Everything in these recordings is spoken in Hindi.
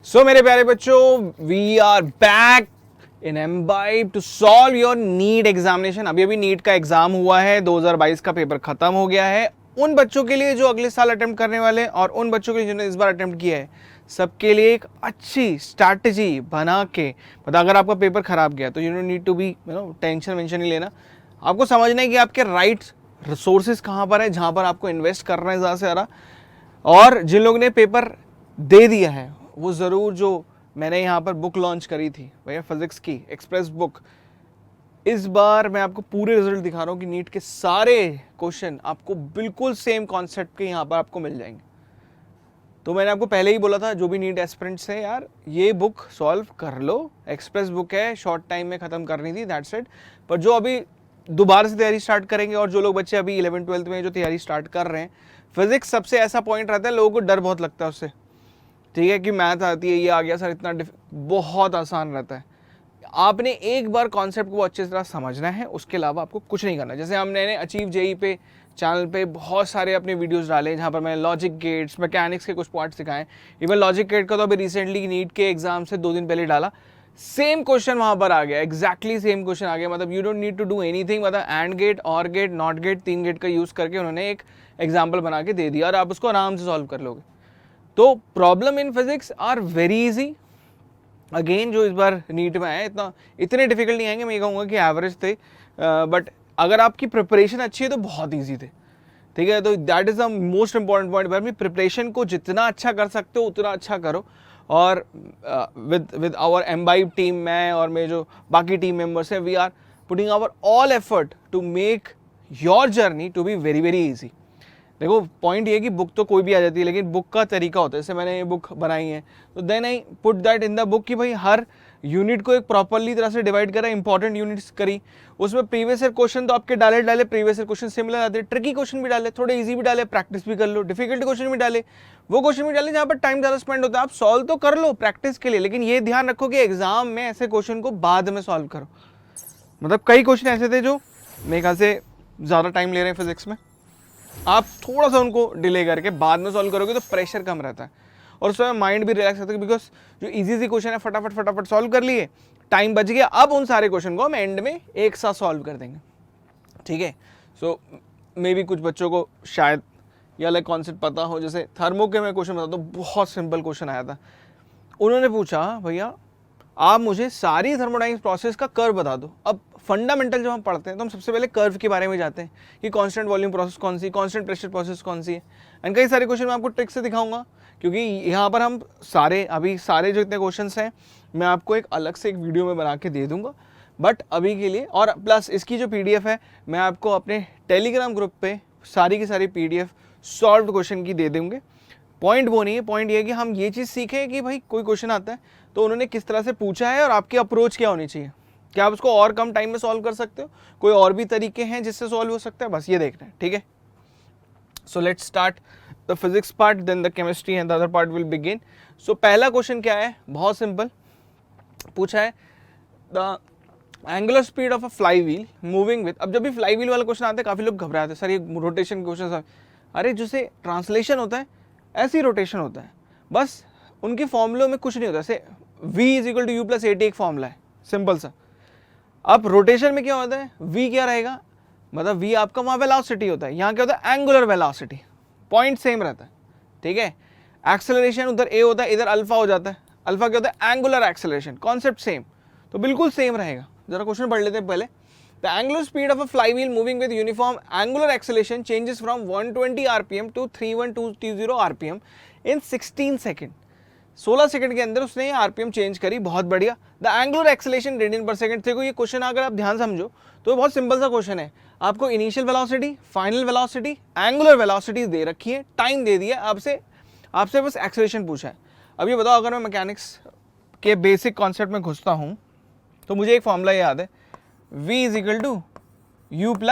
सो मेरे प्यारे बच्चों, we are back in Embibe to solve your NEET examination. अभी अभी नीट का एग्जाम हुआ है, 2022 का पेपर खत्म हो गया है। उन बच्चों के लिए जो अगले साल अटेम्प्ट करने वाले हैं और उन बच्चों के लिए जिन्होंने इस बार अटेम्प्ट किया है, सबके लिए एक अच्छी स्ट्रैटेजी बना के पता, अगर आपका पेपर खराब गया तो you don't need to be tension वेंशन नहीं लेना। आपको समझना है कि आपके राइट रिसोर्सेज कहाँ पर है, जहाँ पर आपको इन्वेस्ट करना है ज़्यादा से ज़्यादा। और जिन लोगों ने पेपर दे दिया है वो ज़रूर, जो मैंने यहाँ पर बुक लॉन्च करी थी भैया फिजिक्स की एक्सप्रेस बुक, इस बार मैं आपको पूरे रिजल्ट दिखा रहा हूँ कि नीट के सारे क्वेश्चन आपको बिल्कुल सेम कॉन्सेप्ट के यहाँ पर आपको मिल जाएंगे। तो मैंने आपको पहले ही बोला था, जो भी नीट एस्पिरेंट्स है यार, ये बुक सॉल्व कर लो। एक्सप्रेस बुक है, शॉर्ट टाइम में ख़त्म करनी थी, दैट्स इट। पर जो अभी दोबारा से तैयारी स्टार्ट करेंगे और जो लोग बच्चे अभी 11th-12th में जो तैयारी स्टार्ट कर रहे हैं, फिजिक्स सबसे ऐसा पॉइंट रहता है, लोगों को डर बहुत लगता है उससे, ठीक है, कि मैथ आती है, ये आ गया सर, इतना बहुत आसान रहता है। आपने एक बार कॉन्सेप्ट को अच्छे तरह समझना है, उसके अलावा आपको कुछ नहीं करना। जैसे हमने अचीव जेई पे चैनल पे बहुत सारे अपने वीडियोस डाले, जहाँ पर मैंने लॉजिक गेट्स, मैकेनिक्स के कुछ पार्ट सिखाए। इवन लॉजिक गेट का तो अभी रिसेंटली नीट के एग्जाम से 2 दिन पहले डाला, सेम क्वेश्चन वहाँ पर आ गया, एग्जैक्टली सेम क्वेश्चन आ गया। मतलब you don't need to do anything, मतलब एंड गेट, और गेट, नॉट गेट, 3 गेट का यूज़ करके उन्होंने एक एग्जाम्पल बना के दे दिया और आप उसको आराम से सॉल्व कर लोगे। तो problem in physics are very easy. Again जो इस बार नीट में आए, इतने डिफिकल्ट नहीं आएंगे, मैं ये कहूँगा कि एवरेज थे, बट अगर आपकी प्रिपरेशन अच्छी है तो बहुत ईजी थे, ठीक है। तो that is the most important point. भाई प्रिपरेशन को जितना अच्छा कर सकते हो उतना अच्छा करो। और विद आवर एम्बाइब टीम, मैं और मेरे जो बाकी टीम मेंबर्स हैं, we are putting our all effort to make your journey to be very very easy. देखो पॉइंट ये कि बुक तो कोई भी आ जाती है, लेकिन बुक का तरीका होता है। जैसे मैंने ये बुक बनाई है, तो then I put that in the book कि भाई हर यूनिट को एक प्रॉपरली तरह से डिवाइड करा, इंपॉर्टेंट यूनिट्स करी, उसमें प्रीवियस ईयर क्वेश्चन तो आपके डाले प्रीवियस ईयर क्वेश्चन सिमिलर आते, ट्रिकी क्वेश्चन भी डाले, थोड़े इजी भी डाले, प्रैक्टिस भी कर लो, डिफिकल्ट क्वेश्चन भी डाले, वो क्वेश्चन भी डाले जहाँ पर टाइम ज़्यादा स्पेंड होता है। आप सॉल्व तो कर लो प्रैक्टिस के लिए, लेकिन ये ध्यान रखो कि एग्जाम में ऐसे क्वेश्चन को बाद में सॉल्व करो। मतलब कई क्वेश्चन ऐसे थे जो मेरे ख्याल से ज़्यादा टाइम ले रहे हैं फिजिक्स में, आप थोड़ा सा उनको डिले करके बाद में सॉल्व करोगे तो प्रेशर कम रहता है और उसमें माइंड भी रिलैक्स रहता है, बिकॉज जो इजी क्वेश्चन है फटाफट सॉल्व कर लिए, टाइम बच गया। अब उन सारे क्वेश्चन को हम एंड में एक साथ सॉल्व कर देंगे, ठीक है। सो मे बी कुछ बच्चों को शायद ये अलग कॉन्सेप्ट पता हो। जैसे थर्मो के मैं क्वेश्चन बताता हूँ, बहुत सिंपल क्वेश्चन आया था। उन्होंने पूछा, भैया आप मुझे सारी थर्मोडाइनमिक्स प्रोसेस का कर्व बता दो। अब फंडामेंटल जब हम पढ़ते हैं तो हम सबसे पहले कर्व के बारे में जाते हैं कि कांस्टेंट वॉल्यूम प्रोसेस कौन सी, कांस्टेंट प्रेशर प्रोसेस कौन सी है। एंड कई सारे क्वेश्चन मैं आपको ट्रिक से दिखाऊंगा, क्योंकि यहाँ पर हम सारे जो इतने क्वेश्चन हैं मैं आपको एक अलग से एक वीडियो में बना के दे दूंगा, बट अभी के लिए। और प्लस इसकी जो PDF है मैं आपको अपने टेलीग्राम ग्रुप पे सारी की सारी PDF सॉल्व क्वेश्चन की दे देंगे। पॉइंट वो नहीं है, पॉइंट ये है कि हम ये चीज़ सीखें कि भाई कोई क्वेश्चन आता है तो उन्होंने किस तरह से पूछा है और आपकी अप्रोच क्या होनी चाहिए, क्या आप उसको और कम टाइम में सॉल्व कर सकते हो, कोई और भी तरीके हैं जिससे सॉल्व हो सकता है, बस ये देखना है, ठीक है। So let's start the physics part, then the chemistry and the other part will begin. So पहला क्वेश्चन क्या है, बहुत सिंपल पूछा है, the angular speed of a flywheel moving with. अब जब भी फ्लाई व्हील वाला क्वेश्चन आता है काफ़ी लोग घबराते हैं, सर ये रोटेशन क्वेश्चन, अरे जिसे ट्रांसलेशन होता है ऐसी रोटेशन होता है, बस उनके फॉर्मूलों में कुछ नहीं होता। जैसे v = u + at एक फॉर्मूला है सिंपल सा। अब रोटेशन में क्या होता है, v क्या रहेगा, मतलब v आपका वहाँ वेलोसिटी होता है, यहाँ क्या होता है एंगुलर वेलोसिटी, पॉइंट सेम रहता है, ठीक है। एक्सेलरेशन उधर a होता है, इधर अल्फा हो जाता है, अल्फा क्या होता है एंगुलर एक्सेलरेशन, कॉन्सेप्ट सेम, तो बिल्कुल सेम रहेगा। जरा क्वेश्चन पढ़ लेते हैं पहले। The angular speed of a flywheel moving with uniform angular acceleration changes from 120 rpm to 31220 rpm in 16 second. 16 second के अंदर उसने आरपीएम चेंज करी, बहुत बढ़िया। द एंगुलर एक्सेलरेशन रेडियन पर सेकंड। देखो ये क्वेश्चन अगर आप ध्यान समझो तो बहुत सिंपल सा क्वेश्चन है, आपको initial velocity, final velocity, angular velocity दे रखी है, टाइम दे दिया, आपसे बस एक्सेलरेशन पूछा है। अब ये बताओ, अगर मैं मैकेनिक्स के बेसिक कॉन्सेप्ट में घुसता हूँ तो मुझे एक फॉर्मूला याद है, v = u +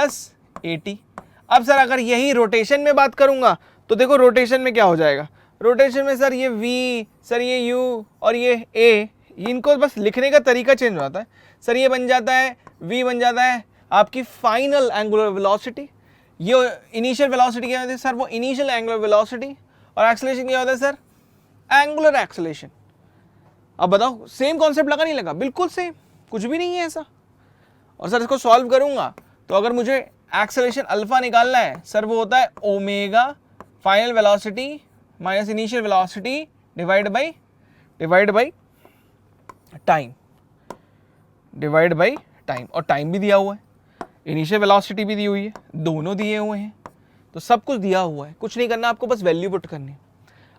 at। अब सर अगर यही रोटेशन में बात करूंगा तो देखो रोटेशन में क्या हो जाएगा, रोटेशन में सर ये v, सर ये u और ये a, इनको बस लिखने का तरीका चेंज हो जाता है। सर ये बन जाता है v, बन जाता है आपकी फाइनल एंगुलर वेलोसिटी, ये इनिशियल वेलोसिटी क्या होती है सर, वो इनिशियल एंगुलर वेलोसिटी, और एक्सेलरेशन क्या होता है सर एंगुलर एक्सेलरेशन। अब बताओ सेम कॉन्सेप्ट लगा नहीं लगा? बिल्कुल सेम, कुछ भी नहीं है ऐसा। और सर इसको सॉल्व करूंगा तो अगर मुझे एक्सेलरेशन अल्फा निकालना है सर, वो होता है omega final velocity minus initial velocity divide by time, और टाइम भी दिया हुआ है, इनिशियल वेलोसिटी भी दी हुई है, दोनों दिए हुए हैं, तो सब कुछ दिया हुआ है, कुछ नहीं करना आपको, बस वैल्यू पुट करनी है।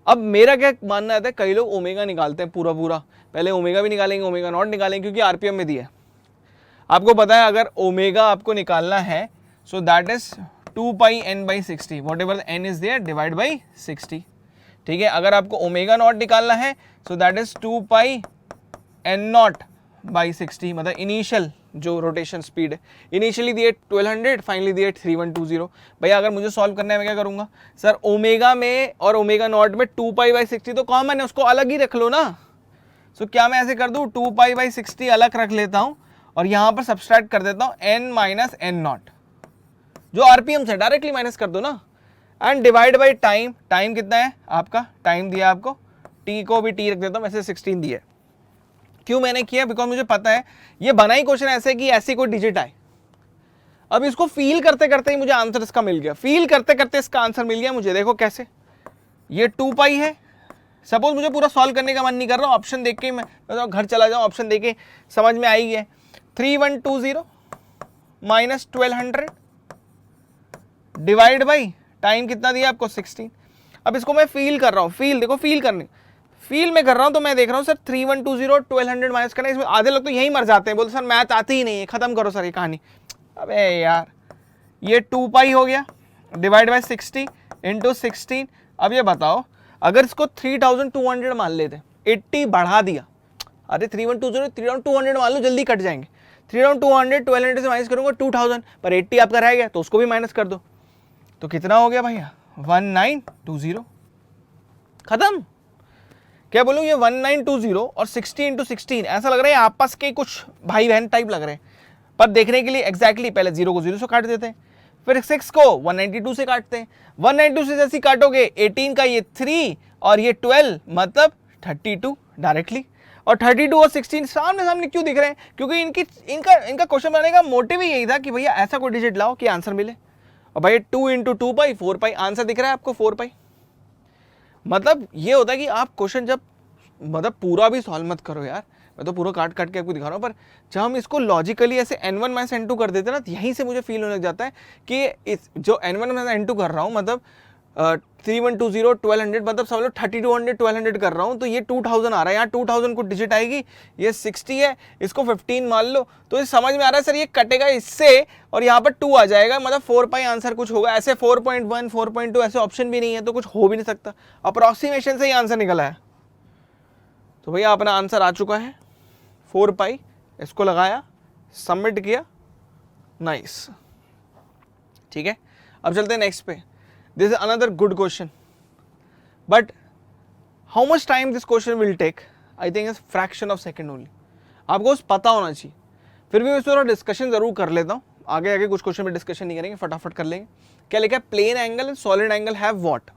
अब मेरा क्या मानना आता है, कई लोग ओमेगा निकालते हैं पूरा, पहले ओमेगा भी निकालेंगे, ओमेगा नॉट निकालेंगे, क्योंकि आरपीएम में दिया है। आपको पता है अगर ओमेगा आपको निकालना है so that is 2 pi n by 60, whatever n is there divide by 60, ठीक है। अगर आपको ओमेगा नॉट निकालना है so that is 2 pi n not by 60, मतलब इनिशियल जो रोटेशन स्पीड है, इनिशियली दिए 1200, फाइनली दिए 3120। भैया अगर मुझे सॉल्व करना है मैं क्या करूंगा सर, ओमेगा में और ओमेगा नॉट में 2 पाई बाई 60 तो कॉमन है, उसको अलग ही रख लो ना। सो क्या मैं ऐसे कर दूं, 2 पाई बाई 60 अलग रख लेता हूं और यहां पर सब्सट्रैक्ट कर देता हूं n माइनस एन नॉट, जो आरपीएम से डायरेक्टली माइनस कर दो ना, and divide by time. Time कितना है आपका, टाइम दिया आपको, t को भी t रख देता हूं, वैसे 16 दिया। क्यों मैंने किया, बिकॉज मुझे पता है ये बना ही क्वेश्चन ऐसे कि ऐसी कोई डिजिट आए। अब इसको फील करते करते ही मुझे आंसर इसका मिल गया, फील करते करते इसका आंसर मिल गया मुझे। देखो कैसे, ये 2 पाई है, सपोज मुझे पूरा सॉल्व करने का मन नहीं कर रहा, ऑप्शन देख के मैं तो घर चला जाऊं, ऑप्शन देख के समझ में आई है। 3120 माइनस 1200 डिवाइड बाई टाइम कितना दिया आपको 16। अब इसको मैं फील कर रहा हूँ, फील देखो, फील करने फील में कर रहा हूं, तो मैं देख रहा हूं सर 3120 1200 माइनस करना, इसमें आधे लोग तो यही मर जाते हैं, बोलते सर मैथ आती ही नहीं है, खत्म करो सर ये कहानी। अबे यार ये 2 पाई हो गया डिवाइड बाय 60 इंटू 16। अब ये बताओ अगर इसको 3200 मान लेते, 80 बढ़ा दिया, अरे 3120 3200 मान लो, जल्दी कट जाएंगे। 3200 1200 से माइनस करूंगा 2000, पर 80 आपका रह गया तो उसको भी माइनस कर दो, तो कितना हो गया भैया 1920, खत्म। क्या बोलूं, ये 1920 और 60 इंटू 16 ऐसा लग रहा है आपस के कुछ भाई बहन टाइप लग रहे हैं, पर देखने के लिए एग्जैक्टली पहले 0 को 0 से काट देते हैं, फिर 6 को 192 से काटते हैं। 192 से जैसे काटोगे 18 का ये 3 और ये 12 मतलब 32 डायरेक्टली, और 32 और 16 सामने सामने क्यों दिख रहे हैं, क्योंकि इनका क्वेश्चन बनाने का मोटिव ही यही था कि भैया ऐसा कोई डिजिट लाओ कि आंसर मिले। और भाई 2 इंटू 2 पाई 4 पाई आंसर दिख रहा है आपको 4 पाई। मतलब ये होता है कि आप क्वेश्चन जब मतलब पूरा भी सॉल्व मत करो यार, मैं तो पूरा काट काट के आपको दिखा रहा हूँ, पर जब हम इसको लॉजिकली ऐसे n1 माइनस n2 कर देते हैं ना, तो यहीं से मुझे फील होने लग जाता है कि इस जो n1 माइनस n2 कर रहा हूँ, मतलब 3120 1200 मतलब सब लोग 3200 1200 कर रहा हूँ, तो ये 2000 आ रहा है, यहाँ 2000 को डिजिट आएगी, ये 60 है, इसको 15 मान लो, तो ये समझ में आ रहा है सर ये कटेगा इससे और यहाँ पर 2 आ जाएगा, मतलब 4 पाई आंसर कुछ होगा। ऐसे 4.1 4.2 ऐसे ऑप्शन भी नहीं है, तो कुछ हो भी नहीं सकता, अप्रोक्सीमेशन से ही आंसर निकला है। तो भैया अपना आंसर आ चुका है 4 पाई, इसको लगाया, सबमिट किया, नाइस, ठीक है। अब चलते हैं नेक्स्ट पे। This is another good question, but how much time this question will take, I think is fraction of second only. आपको पता होना चाहिए, फिर भी मैं थोड़ा डिस्कशन जरूर कर लेता हूँ, आगे आगे कुछ क्वेश्चन में डिस्कशन नहीं करेंगे, फटाफट कर लेंगे। क्या लिखा है, plane angle and solid angle have what,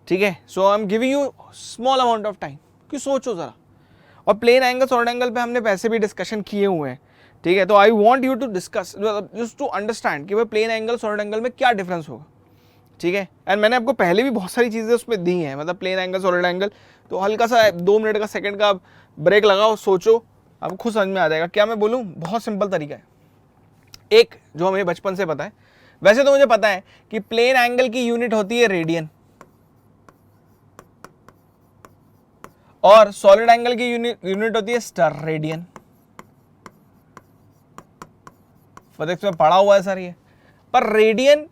ठीक है। So I am giving you small amount of time कि सोचो जरा, और प्लेन एंगल सॉलिड एंगल पे हमने वैसे भी डिस्कशन किए हुए हैं, ठीक है। तो I want you to discuss just to understand कि भाई प्लेन एंगल सॉलिड एंगल में क्या डिफरेंस होगा, ठीक है। एंड मैंने आपको पहले भी बहुत सारी चीज़ें उसमें दी हैं, मतलब प्लेन एंगल सॉलिड एंगल, तो हल्का सा 2 मिनट का सेकंड का ब्रेक लगाओ, सोचो, आपको खुद समझ में आ जाएगा। क्या मैं बोलूँ, बहुत सिंपल तरीका है, एक जो हमें बचपन से पता है, वैसे तो मुझे पता है कि प्लेन एंगल की यूनिट होती है रेडियन, और सॉलिड एंगल की यूनिट होती है स्टर रेडियन। फिजिक्स में पढ़ा हुआ है सर ये, पर रेडियन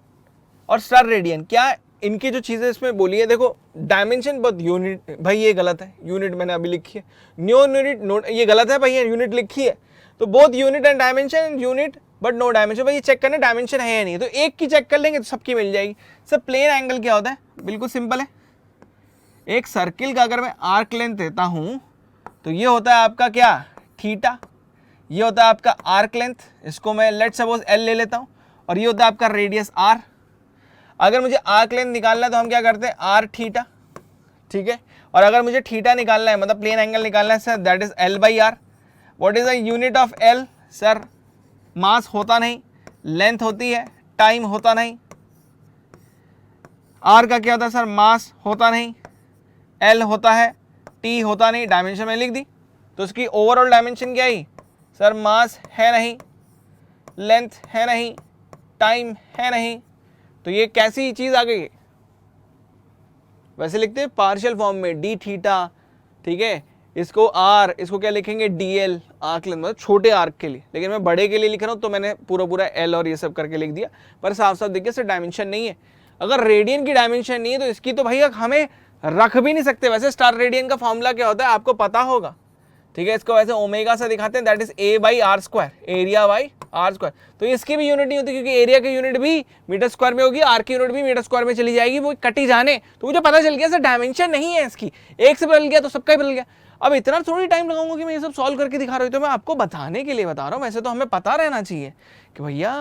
और स्टर रेडियन क्या इनकी जो चीजें इसमें बोली है, देखो डायमेंशन बहुत यूनिट, भाई ये गलत है, यूनिट मैंने अभी लिखी है, न्यू यूनिट नोट, ये गलत है भाई, यूनिट लिखी है, तो both unit and dimension, unit but no dimension. भाई ये चेक करना डायमेंशन है या नहीं, तो एक की चेक कर लेंगे तो सबकी मिल जाएगी। सर प्लेन एंगल क्या होता है, बिल्कुल सिंपल है, एक सर्किल का अगर मैं आर्क लेंथ देता हूं तो ये होता है आपका क्या, थीटा, ये होता है आपका आर्क लेंथ, इसको मैं लेट सपोज एल ले लेता हूं, और ये होता है आपका रेडियस आर। अगर मुझे आर्क लेंथ निकालना है तो हम क्या करते हैं, आर थीटा, ठीक है, और अगर मुझे थीटा निकालना है, मतलब प्लेन एंगल निकालना है sir, that is L by R. What is the unit of L sir? Mass होता नहीं, लेंथ होती है, टाइम होता नहीं. R का क्या होता है सर? मास होता नहीं, L होता है, T होता नहीं, डायमेंशन में लिख दी. तो इसकी ओवरऑल डायमेंशन क्या आई सर? मास है नहीं, लेंथ है नहीं, टाइम है नहीं. तो ये कैसी चीज आ गई? वैसे लिखते हैं पार्शियल फॉर्म में डी थीटा, ठीक है. इसको आर, इसको क्या लिखेंगे? डीएल, आर्क लेंथ, मतलब छोटे आर्क के लिए. लेकिन मैं बड़े के लिए लिख रहा हूँ तो मैंने पूरा एल और ये सब करके लिख दिया, पर साफ साफ देखिए सर डायमेंशन नहीं है. अगर रेडियन की डायमेंशन नहीं है तो इसकी तो भैया हमें रख भी नहीं सकते. वैसे स्टार रेडियन का फॉर्मूला क्या होता है आपको पता होगा, ठीक है. इसको वैसे ओमेगा से दिखाते हैं, that is A by R square, area by R square. तो इसकी भी यूनिट नहीं होती क्योंकि एरिया की यूनिट भी मीटर स्क्वायर में होगी, आर की यूनिट भी मीटर स्क्वायर में चली जाएगी, वो कटी जाने. तो मुझे पता चल गया सर डायमेंशन नहीं है इसकी. एक से बदल गया तो सबका ही बदल गया. अब इतना थोड़ी टाइम लगाऊंगा कि मैं ये सब सॉल्व करके दिखा रहा हूँ, तो मैं आपको बताने के लिए बता रहा हूँ. वैसे तो हमें पता रहना चाहिए कि भैया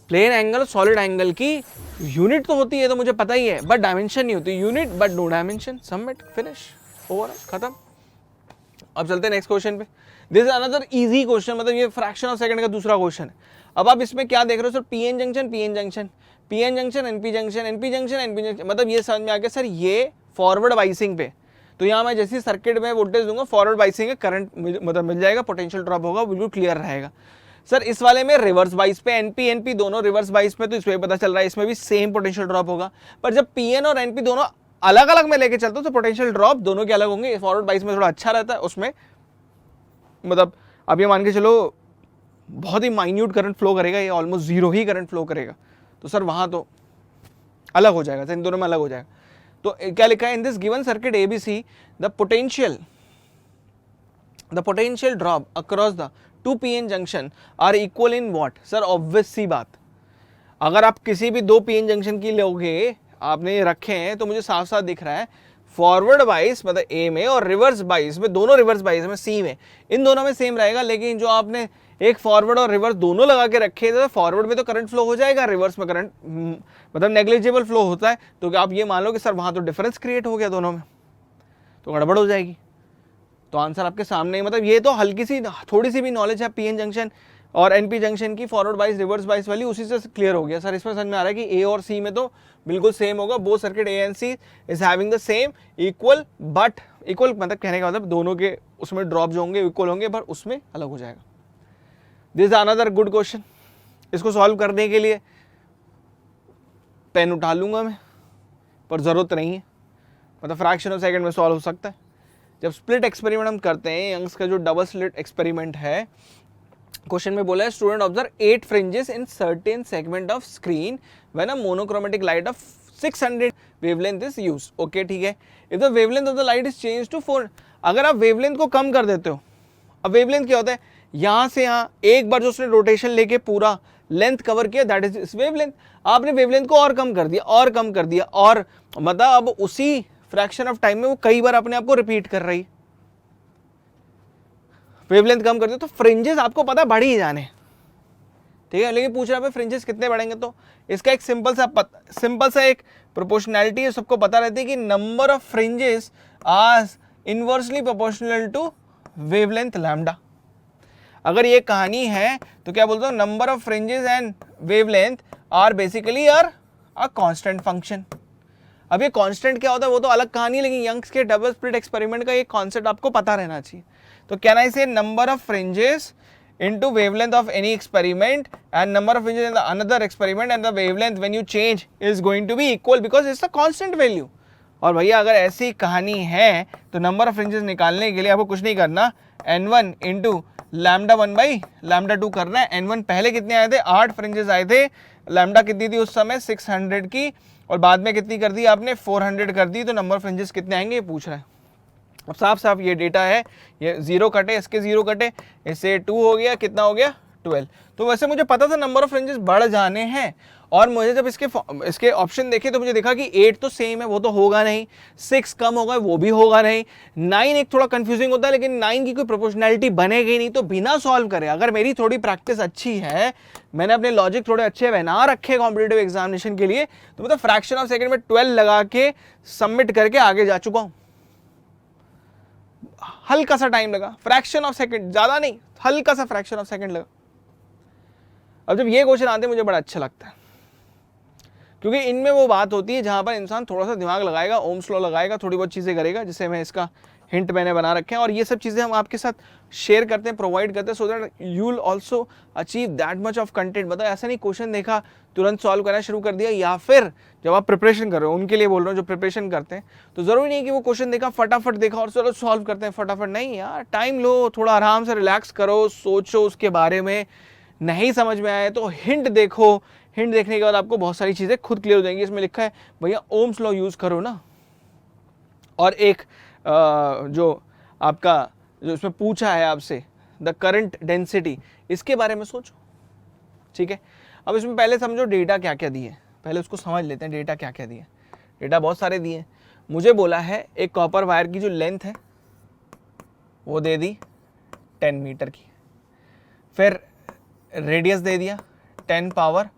प्लेन एंगल सॉलिड एंगल की यूनिट तो होती है, तो मुझे पता ही है, बट डायमेंशन नहीं होती. Unit but no dimension. Submit, finish, over, खत्म. अब चलते हैं नेक्स्ट क्वेश्चन पे. This is another easy question, मतलब ये फ्रैक्शन ऑफ सेकंड का दूसरा क्वेश्चन है. अब आप इसमें क्या देख रहे हो sir? PN junction, PN junction, PN junction, NP junction, NP junction, NP junction, मतलब ये समझ में आ गया सर. ये फॉरवर्ड बाइसिंग पे, तो यहाँ मैं जैसे सर्किट में वोल्टेज दूंगा, फॉरवर्ड बाइसिंग है, करंट मतलब मिल जाएगा, पोटेंशियल ड्रॉप होगा, बिल्कुल क्लियर रहेगा. सर इस वाले में रिवर्स बाइस पे, एनपी एनपी दोनों रिवर्स बाइस पे, तो इसमें पता चल रहा है इसमें भी सेम पोटेंशियल ड्रॉप होगा. पर जब पीएन और एनपी दोनों अलग अलग में लेके चलते हो तो पोटेंशियल ड्रॉप दोनों के अलग होंगे. फॉरवर्ड बाइस में थोड़ा अच्छा रहता है, उसमें मतलब आप ये मान के चलो बहुत ही माइन्यूट करंट फ्लो करेगा, ये ऑलमोस्ट जीरो ही करंट फ्लो करेगा. तो सर वहां तो अलग हो जाएगा, इन दोनों में अलग हो जाएगा. तो क्या लिखा है? In this given circuit ABC the potential drop across the two PN junction are equal in what? Sir obvious सी बात, अगर आप किसी भी दो पीएन जंक्शन की लोगे, आपने ये रखे हैं, तो मुझे साफ साफ दिख रहा है फॉरवर्ड बाइस मतलब ए में और रिवर्स बाइस में, दोनों रिवर्स बाइस में सी में, इन दोनों में सेम रहेगा. लेकिन जो आपने एक फॉरवर्ड और रिवर्स दोनों लगा के रखे, तो फॉरवर्ड में तो करंट फ्लो हो जाएगा, रिवर्स में करंट मतलब नेग्लिजिबल फ्लो होता है. तो आप ये मान लो कि सर वहां तो डिफरेंस क्रिएट हो गया दोनों में, तो गड़बड़ हो जाएगी. तो आंसर आपके सामने, मतलब ये तो हल्की सी थोड़ी सी भी नॉलेज है पीएन जंक्शन और एनपी जंक्शन की, फॉरवर्ड बाइस रिवर्स बाइस वाली, उसी से क्लियर हो गया. सर इसमें समझ में आ रहा है कि ए और सी में तो बिल्कुल सेम होगा. Both circuit A and C is having the same equal, but equal मतलब कहने का मतलब दोनों के उसमें ड्रॉप जो होंगे इक्वल होंगे, पर उसमें अलग हो जाएगा. This is another good question. इसको सॉल्व करने के लिए पेन उठा लूंगा मैं, पर जरूरत नहीं है, मतलब फ्रैक्शन ऑफ सेकंड में सॉल्व हो सकता है. जब स्प्लिट एक्सपेरिमेंट हम करते हैं, यंग्स का जो डबल स्लिट एक्सपेरिमेंट है, क्वेश्चन में बोला है student observe 8 fringes in certain segment of screen when a monochromatic light of 600 wavelength is used. Okay ठीक है. If the wavelength of the light is change to 4, अगर आप वेवलेंथ को कम कर देते हो, अब वेवलेंथ क्या होता है? यहां से यहां एक बार जो उसने रोटेशन लेके पूरा लेंथ कवर किया, दैट इज वेवलेंथ. आपने वेवलेंथ को और कम कर दिया और कम कर दिया, और मतलब अब उसी फ्रैक्शन ऑफ टाइम में वो कई बार अपने आप को रिपीट कर रही, वेवलेंथ कम कर दिया, तो फ्रिंजेस आपको पता बढ़ ही जाने, ठीक है. लेकिन पूछ रहा है फ्रिंजेस कितने बढ़ेंगे, तो इसका एक सिंपल सा एक प्रोपोर्शनैलिटी है, सबको पता रहती है कि number of fringes are inversely proportional to wavelength lambda. अगर ये कहानी है तो क्या बोलते हो? Number of fringes and wavelength are basically are a constant function. अब ये कांस्टेंट क्या होता है वो तो अलग कहानी है, लेकिन यंग्स के डबल स्प्लिट एक्सपेरिमेंट का एक कॉन्सेप्ट आपको पता रहना चाहिए. तो कैन आई से number of fringes into wavelength of any experiment and number of fringes in the another experiment and the wavelength when you change is going to be equal because it's a constant value. और भैया अगर ऐसी कहानी है तो नंबर ऑफ फ्रिंजेस निकालने के लिए आपको कुछ नहीं करना, n1 into lambda 1 by lambda 2 करना है. n1 पहले कितने आए थे? 8 फ्रिंजेस आए थे. लैम्डा कितनी थी उस समय? 600 की, और बाद में कितनी कर दी आपने? 400 कर दी. तो नंबर ऑफ फ्रिंजेस कितने आएंगे ये पूछ रहा है. अब साफ ये डेटा है, ये 0 कटे, इसके 0 कटे, इससे 2 हो गया, कितना हो गया? 12। तो वैसे मुझे पता था नंबर ऑफ रेंजेस बढ़ जाने हैं, और मुझे जब इसके ऑप्शन देखे तो मुझे देखा कि 8 तो सेम है, वो तो होगा नहीं, 6 कम होगा, वो भी होगा नहीं, 9 एक थोड़ा कंफ्यूजिंग होता है, लेकिन 9 की कोई प्रोपोर्शनैलिटी बनेगी नहीं। तो बिना सॉल्व करे, अगर मेरी थोड़ी प्रैक्टिस अच्छी है, मैंने अपने लॉजिक थोड़े अच्छे बना रखे कॉम्पिटेटिव एग्जामिनेशन के लिए, तो मतलब फ्रैक्शन ऑफ सेकंड में 12 लगा के सबमिट करके आगे जा चुका हूं। हल्का सा टाइम लगा, फ्रैक्शन ऑफ सेकंड, ज्यादा नहीं, हल्का सा फ्रैक्शन ऑफ सेकंड लगा। अब जब ये क्वेश्चन आते हैं मुझे बड़ा अच्छा लगता है, क्योंकि इनमें वो बात होती है जहां पर इंसान थोड़ा सा दिमाग लगाएगा, ओम्स लॉ लगाएगा, थोड़ी बहुत चीजें करेगा, जिससे मैं इसका हिंट मैंने बना रखे हैं, और ये सब चीजें हम आपके साथ शेयर करते हैं, प्रोवाइड करते हैं, so that you will also achieve that much of content. बताओ, ऐसा नहीं क्वेश्चन देखा तुरंत सॉल्व करना शुरू कर दिया, या फिर जब आप प्रिपरेशन कर रहे हो, उनके लिए बोल रहा हूँ जो प्रिपरेशन करते हैं, तो जरूरी नहीं कि वो क्वेश्चन देखा फटाफट देखा और चलो सॉल्व करते हैं फटाफट, नहीं यार, टाइम लो, थोड़ा आराम से रिलैक्स करो, सोचो उसके बारे में, नहीं समझ में आए तो हिंट देखो, हिंट देखने के बाद आपको बहुत सारी चीजें खुद क्लियर हो जाएंगी। इसमें लिखा है भैया ओम्स लॉ यूज करो ना, और एक जो आपका जो इसमें पूछा है आपसे द करंट डेंसिटी, इसके बारे में सोचो, ठीक है। अब इसमें पहले समझो डेटा क्या क्या दिए, पहले उसको समझ लेते हैं डेटा क्या क्या दिए। डेटा बहुत सारे दिए, मुझे बोला है एक कॉपर वायर की जो लेंथ है वो दे दी 10 मीटर की, फिर रेडियस दे दिया 10 पावर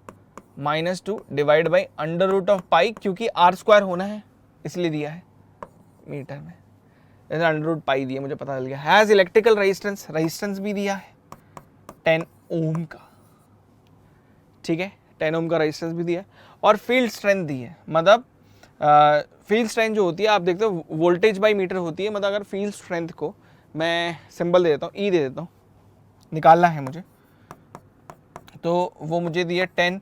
-2 डिवाइड बाई √π, क्योंकि r² होना है इसलिए दिया है मीटर में, √π दिया, मुझे पता चल गया। हैज इलेक्ट्रिकल रेजिस्टेंस, रेजिस्टेंस भी दिया है 10 ओम का, ठीक है, 10 ओम का रेजिस्टेंस भी दिया है, और फील्ड स्ट्रेंथ दी है। मतलब फील्ड स्ट्रेंथ जो होती है, आप देखते हो वोल्टेज बाई मीटर होती है, मतलब अगर फील्ड स्ट्रेंथ को मैं सिंबल दे देता हूँ, ई दे देता हूँ, निकालना है मुझे, तो वो मुझे दिया 10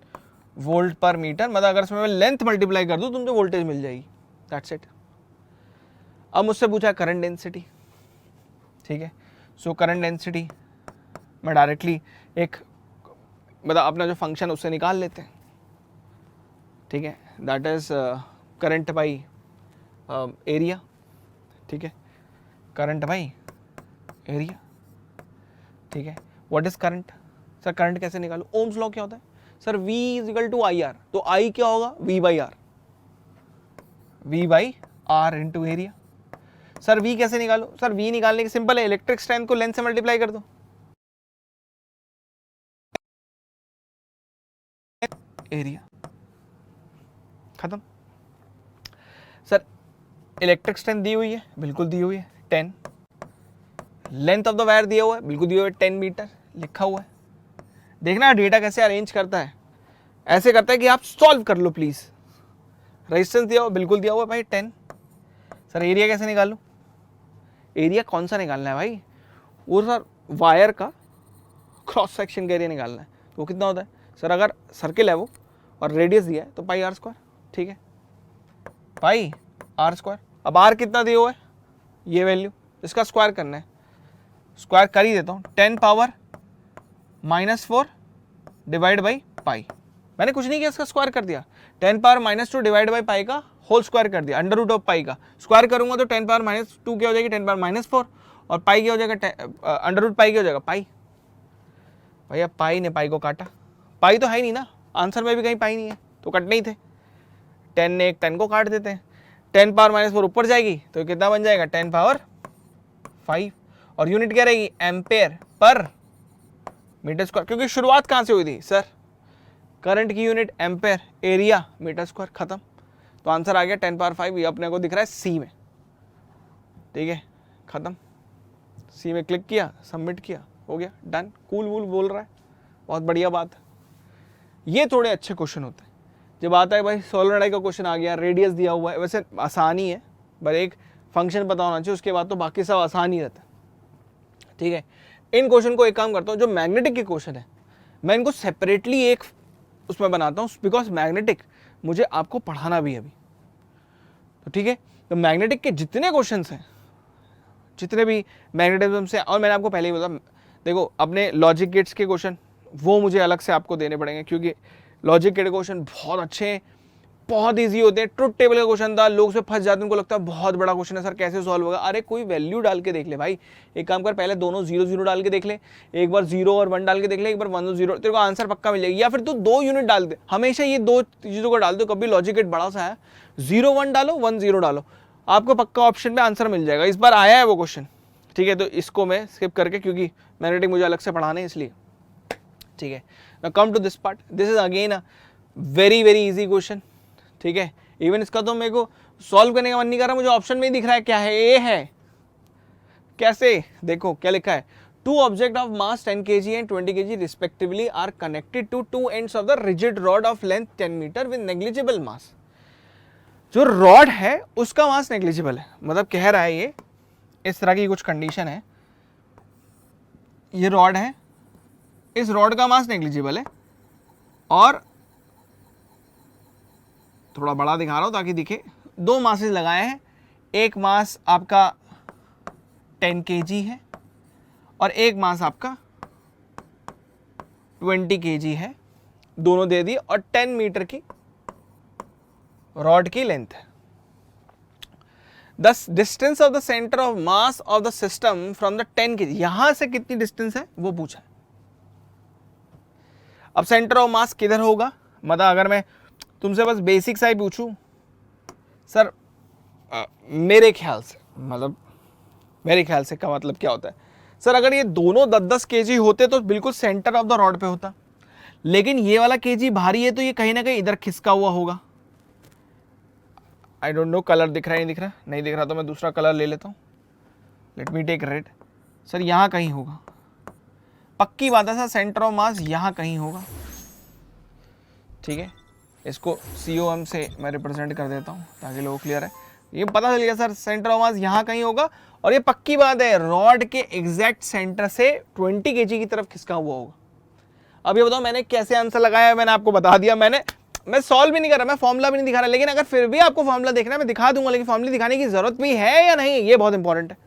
वोल्ट पर मीटर, मतलब अगर इसमें मैं लेंथ मल्टीप्लाई कर दूँ तो मुझे वोल्टेज मिल जाएगी, दैट्स इट। अब मुझसे पूछा करंट डेंसिटी, ठीक है, सो करंट डेंसिटी मैं डायरेक्टली एक मतलब अपना जो फंक्शन उससे निकाल लेते हैं, ठीक है, that is current by area, ठीक है, करंट बाई एरिया, ठीक है। What is current? Sir current कैसे निकालूं? ओम्स लॉ क्या होता है sir? V is to I R, तो I क्या होगा? V by R, V by R into area. Sir V कैसे निकालो? सर V निकालने की सिंपल है, इलेक्ट्रिक स्ट्रेंथ को लेंथ से मल्टीप्लाई कर दो, एरिया, खत्म। सर इलेक्ट्रिक स्ट्रेंथ दी हुई है, बिल्कुल दी हुई है 10, लेंथ ऑफ द वायर दिया हुआ है, बिल्कुल दिया हुआ है 10 मीटर, लिखा हुआ है। देखना डेटा कैसे अरेंज करता है, ऐसे करता है कि आप सॉल्व कर लो प्लीज। रेजिस्टेंस दिया हुआ, बिल्कुल दिया हुआ है भाई 10। सर एरिया कैसे निकालूं? एरिया कौन सा निकालना है भाई? वो सर वायर का क्रॉस सेक्शन का एरिया निकालना है, तो वो कितना होता है? सर अगर सर्किल है वो और रेडियस दिया है तो पाई r स्क्वायर, ठीक है, पाई r स्क्वायर। अब r कितना दिया हुआ है? ये वैल्यू, इसका स्क्वायर करना है, स्क्वायर कर ही देता हूँ, 10 पावर -4 डिवाइड बाई पाई। मैंने कुछ नहीं किया, इसका स्क्वायर कर दिया, 10 पावर -2 डिवाइड बाई पाई का होल स्क्वायर कर दिया, √π का स्क्वायर करूंगा तो 10 पावर -2 क्या हो जाएगी? 10 पावर -4, और पाई क्या हो जाएगा? √π क्या हो जाएगा? पाई। भैया पाई ने पाई को काटा, पाई तो है ही नहीं ना, आंसर में भी कहीं पाई नहीं है, तो कटने ही थे। 10 ने एक 10 को काट देते हैं, 10 पावर -4 ऊपर जाएगी तो कितना बन जाएगा? 10 पावर 5, और यूनिट क्या रहेगी? एम्पेयर पर मीटर स्क्वायर, क्योंकि शुरुआत कहाँ से हुई थी सर? करंट की unit ampere, area meter square, खत्म। तो आंसर आ गया 10 पावर 5, ये अपने को दिख रहा है सी में, ठीक है, खत्म। सी में क्लिक किया, सबमिट किया, हो गया, डन। कूल वूल बोल रहा है, बहुत बढ़िया बात है। ये थोड़े अच्छे क्वेश्चन होते हैं जब आता है भाई सोलेनोइड का क्वेश्चन आ गया, रेडियस दिया हुआ है, वैसे आसानी है, पर एक फंक्शन पता होना चाहिए, उसके बाद तो बाकी सब आसान ही रहता है, ठीक है। इन क्वेश्चन को एक काम करता हूँ, जो मैग्नेटिक के क्वेश्चन है मैं इनको सेपरेटली एक उसमें बनाता हूँ, बिकॉज मैग्नेटिक मुझे आपको पढ़ाना भी है अभी, तो ठीक है। तो मैग्नेटिक के जितने क्वेश्चन हैं, जितने भी मैग्नेटिज्म से, और मैंने आपको पहले ही बोला, देखो अपने लॉजिक गेट्स के क्वेश्चन वो मुझे अलग से आपको देने पड़ेंगे, क्योंकि लॉजिक गेट क्वेश्चन बहुत अच्छे हैं, बहुत इजी होते हैं। ट्रुथ टेबल का क्वेश्चन था, लोग से फंस जाते हैं, उनको लगता है बहुत बड़ा क्वेश्चन है सर कैसे सॉल्व होगा। अरे कोई वैल्यू डाल के देख ले भाई, एक काम कर पहले दोनों 0 0 डाल के देख ले, एक बार 0 और 1 डाल के देख ले, एक बार 1 और 0, तेरे को आंसर पक्का मिल जाएगा। या फिर तू 2 यूनिट डाल दे, हमेशा ये 2 चीज़ों को डाल दो, कभी लॉजिक गेट बड़ा सा है, 0 1 डालो 1 0 डालो, आपको पक्का ऑप्शन में आंसर मिल जाएगा। इस बार आया है वो क्वेश्चन, ठीक है, तो इसको मैं स्किप करके, क्योंकि मैग्नेटिक मुझे अलग से पढ़ाने इसलिए, ठीक है। Now come to this part, this is again a very very easy question, ठीक है। इवन इसका तो मेरे को सॉल्व करने का मन नहीं कर रहा, मुझे ऑप्शन में ही दिख रहा है क्या है, ए है। कैसे, देखो क्या लिखा है, 2 object of mass 10 kg and 20 kg respectively are connected to 2 ends of the rigid rod of length 10 meter with negligible mass. जो रॉड है उसका मास नेग्लिजिबल है, मतलब कह रहा है ये इस तरह की कुछ कंडीशन है, ये रॉड है, इस रॉड का मास नेग्लिजिबल है, और थोड़ा बड़ा दिखा रहा हूं ताकि दिखे, 2 मासेस लगाए हैं, एक मास आपका 10 kg है और एक मास आपका 20 kg है, दोनों दे दिए, और 10 मीटर की रॉड की लेंथ है। The distance of the centre of mass of the system from the 10 kg, यहां से कितनी डिस्टेंस है वो पूछा है। अब सेंटर ऑफ मास किधर होगा, मतलब अगर मैं तुमसे बस बेसिक सा ही पूछूं सर, मेरे ख्याल से, मतलब मेरे ख्याल से का मतलब क्या होता है सर, अगर ये दोनों 10-10 kg होते तो बिल्कुल सेंटर ऑफ द रॉड पे होता, लेकिन ये वाला kg भारी है तो ये कहीं ना कहीं इधर खिसका हुआ होगा। आई डोंट नो कलर दिख रहा है, नहीं दिख रहा, नहीं दिख रहा तो मैं दूसरा कलर ले लेता हूँ, let me take red. Sir यहाँ कहीं होगा, पक्की बात है सर, सेंटर ऑफ मास यहाँ कहीं होगा, ठीक है। इसको COM से मैं रिप्रेजेंट कर देता हूँ ताकि लोग क्लियर है, ये पता चल गया सर, सेंटर ऑफ मास यहाँ कहीं होगा, और ये पक्की बात है रॉड के एग्जैक्ट सेंटर से 20 kg की तरफ खिसका हुआ होगा। अब ये बताओ मैंने कैसे आंसर लगाया है, मैंने आपको बता दिया, मैं सॉल्व भी नहीं कर रहा, मैं फॉर्मूला भी नहीं दिखा रहा, लेकिन अगर फिर भी आपको फॉर्मूला देखना है मैं दिखा दूंगा, लेकिन फॉर्मूला दिखाने की जरूरत भी है या नहीं ये बहुत इंपॉर्टेंट है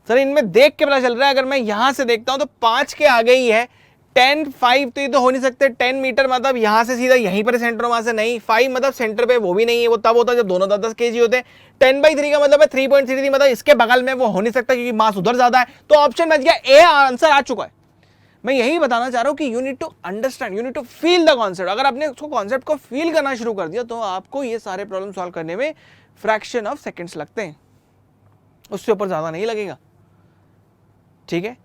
सर। इनमें देख के पता चल रहा है, अगर मैं यहां से देखता हूं तो 5 के आगे ही है, 10 5 तो ये तो हो नहीं सकते, 10 मीटर मतलब यहां से सीधा यहीं पर सेंटर वहां से नहीं, 5 मतलब सेंटर पे वो भी नहीं है, वो तब होता है जब दोनों 10-10 kg होते हैं, 10/3 का मतलब है 3.33, मतलब इसके बगल में वो हो नहीं सकता क्योंकि मास उधर ज्यादा है, तो ऑप्शन बच गया ए, आंसर आ चुका है। मैं यही बताना चाह रहा हूं कि you need to understand, you need to feel the concept. अगर आपने उसको कॉन्सेप्ट को फील करना शुरू कर दिया तो आपको ये सारे प्रॉब्लम सॉल्व करने में फ्रैक्शन ऑफ सेकंड्स लगते हैं, उससे ऊपर ज्यादा नहीं लगेगा, ठीक है।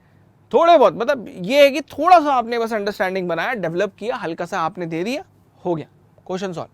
थोड़े बहुत, मतलब ये है कि थोड़ा सा आपने बस अंडरस्टैंडिंग बनाया, डेवलप किया, हल्का सा आपने दे दिया, हो गया क्वेश्चन सॉल्व।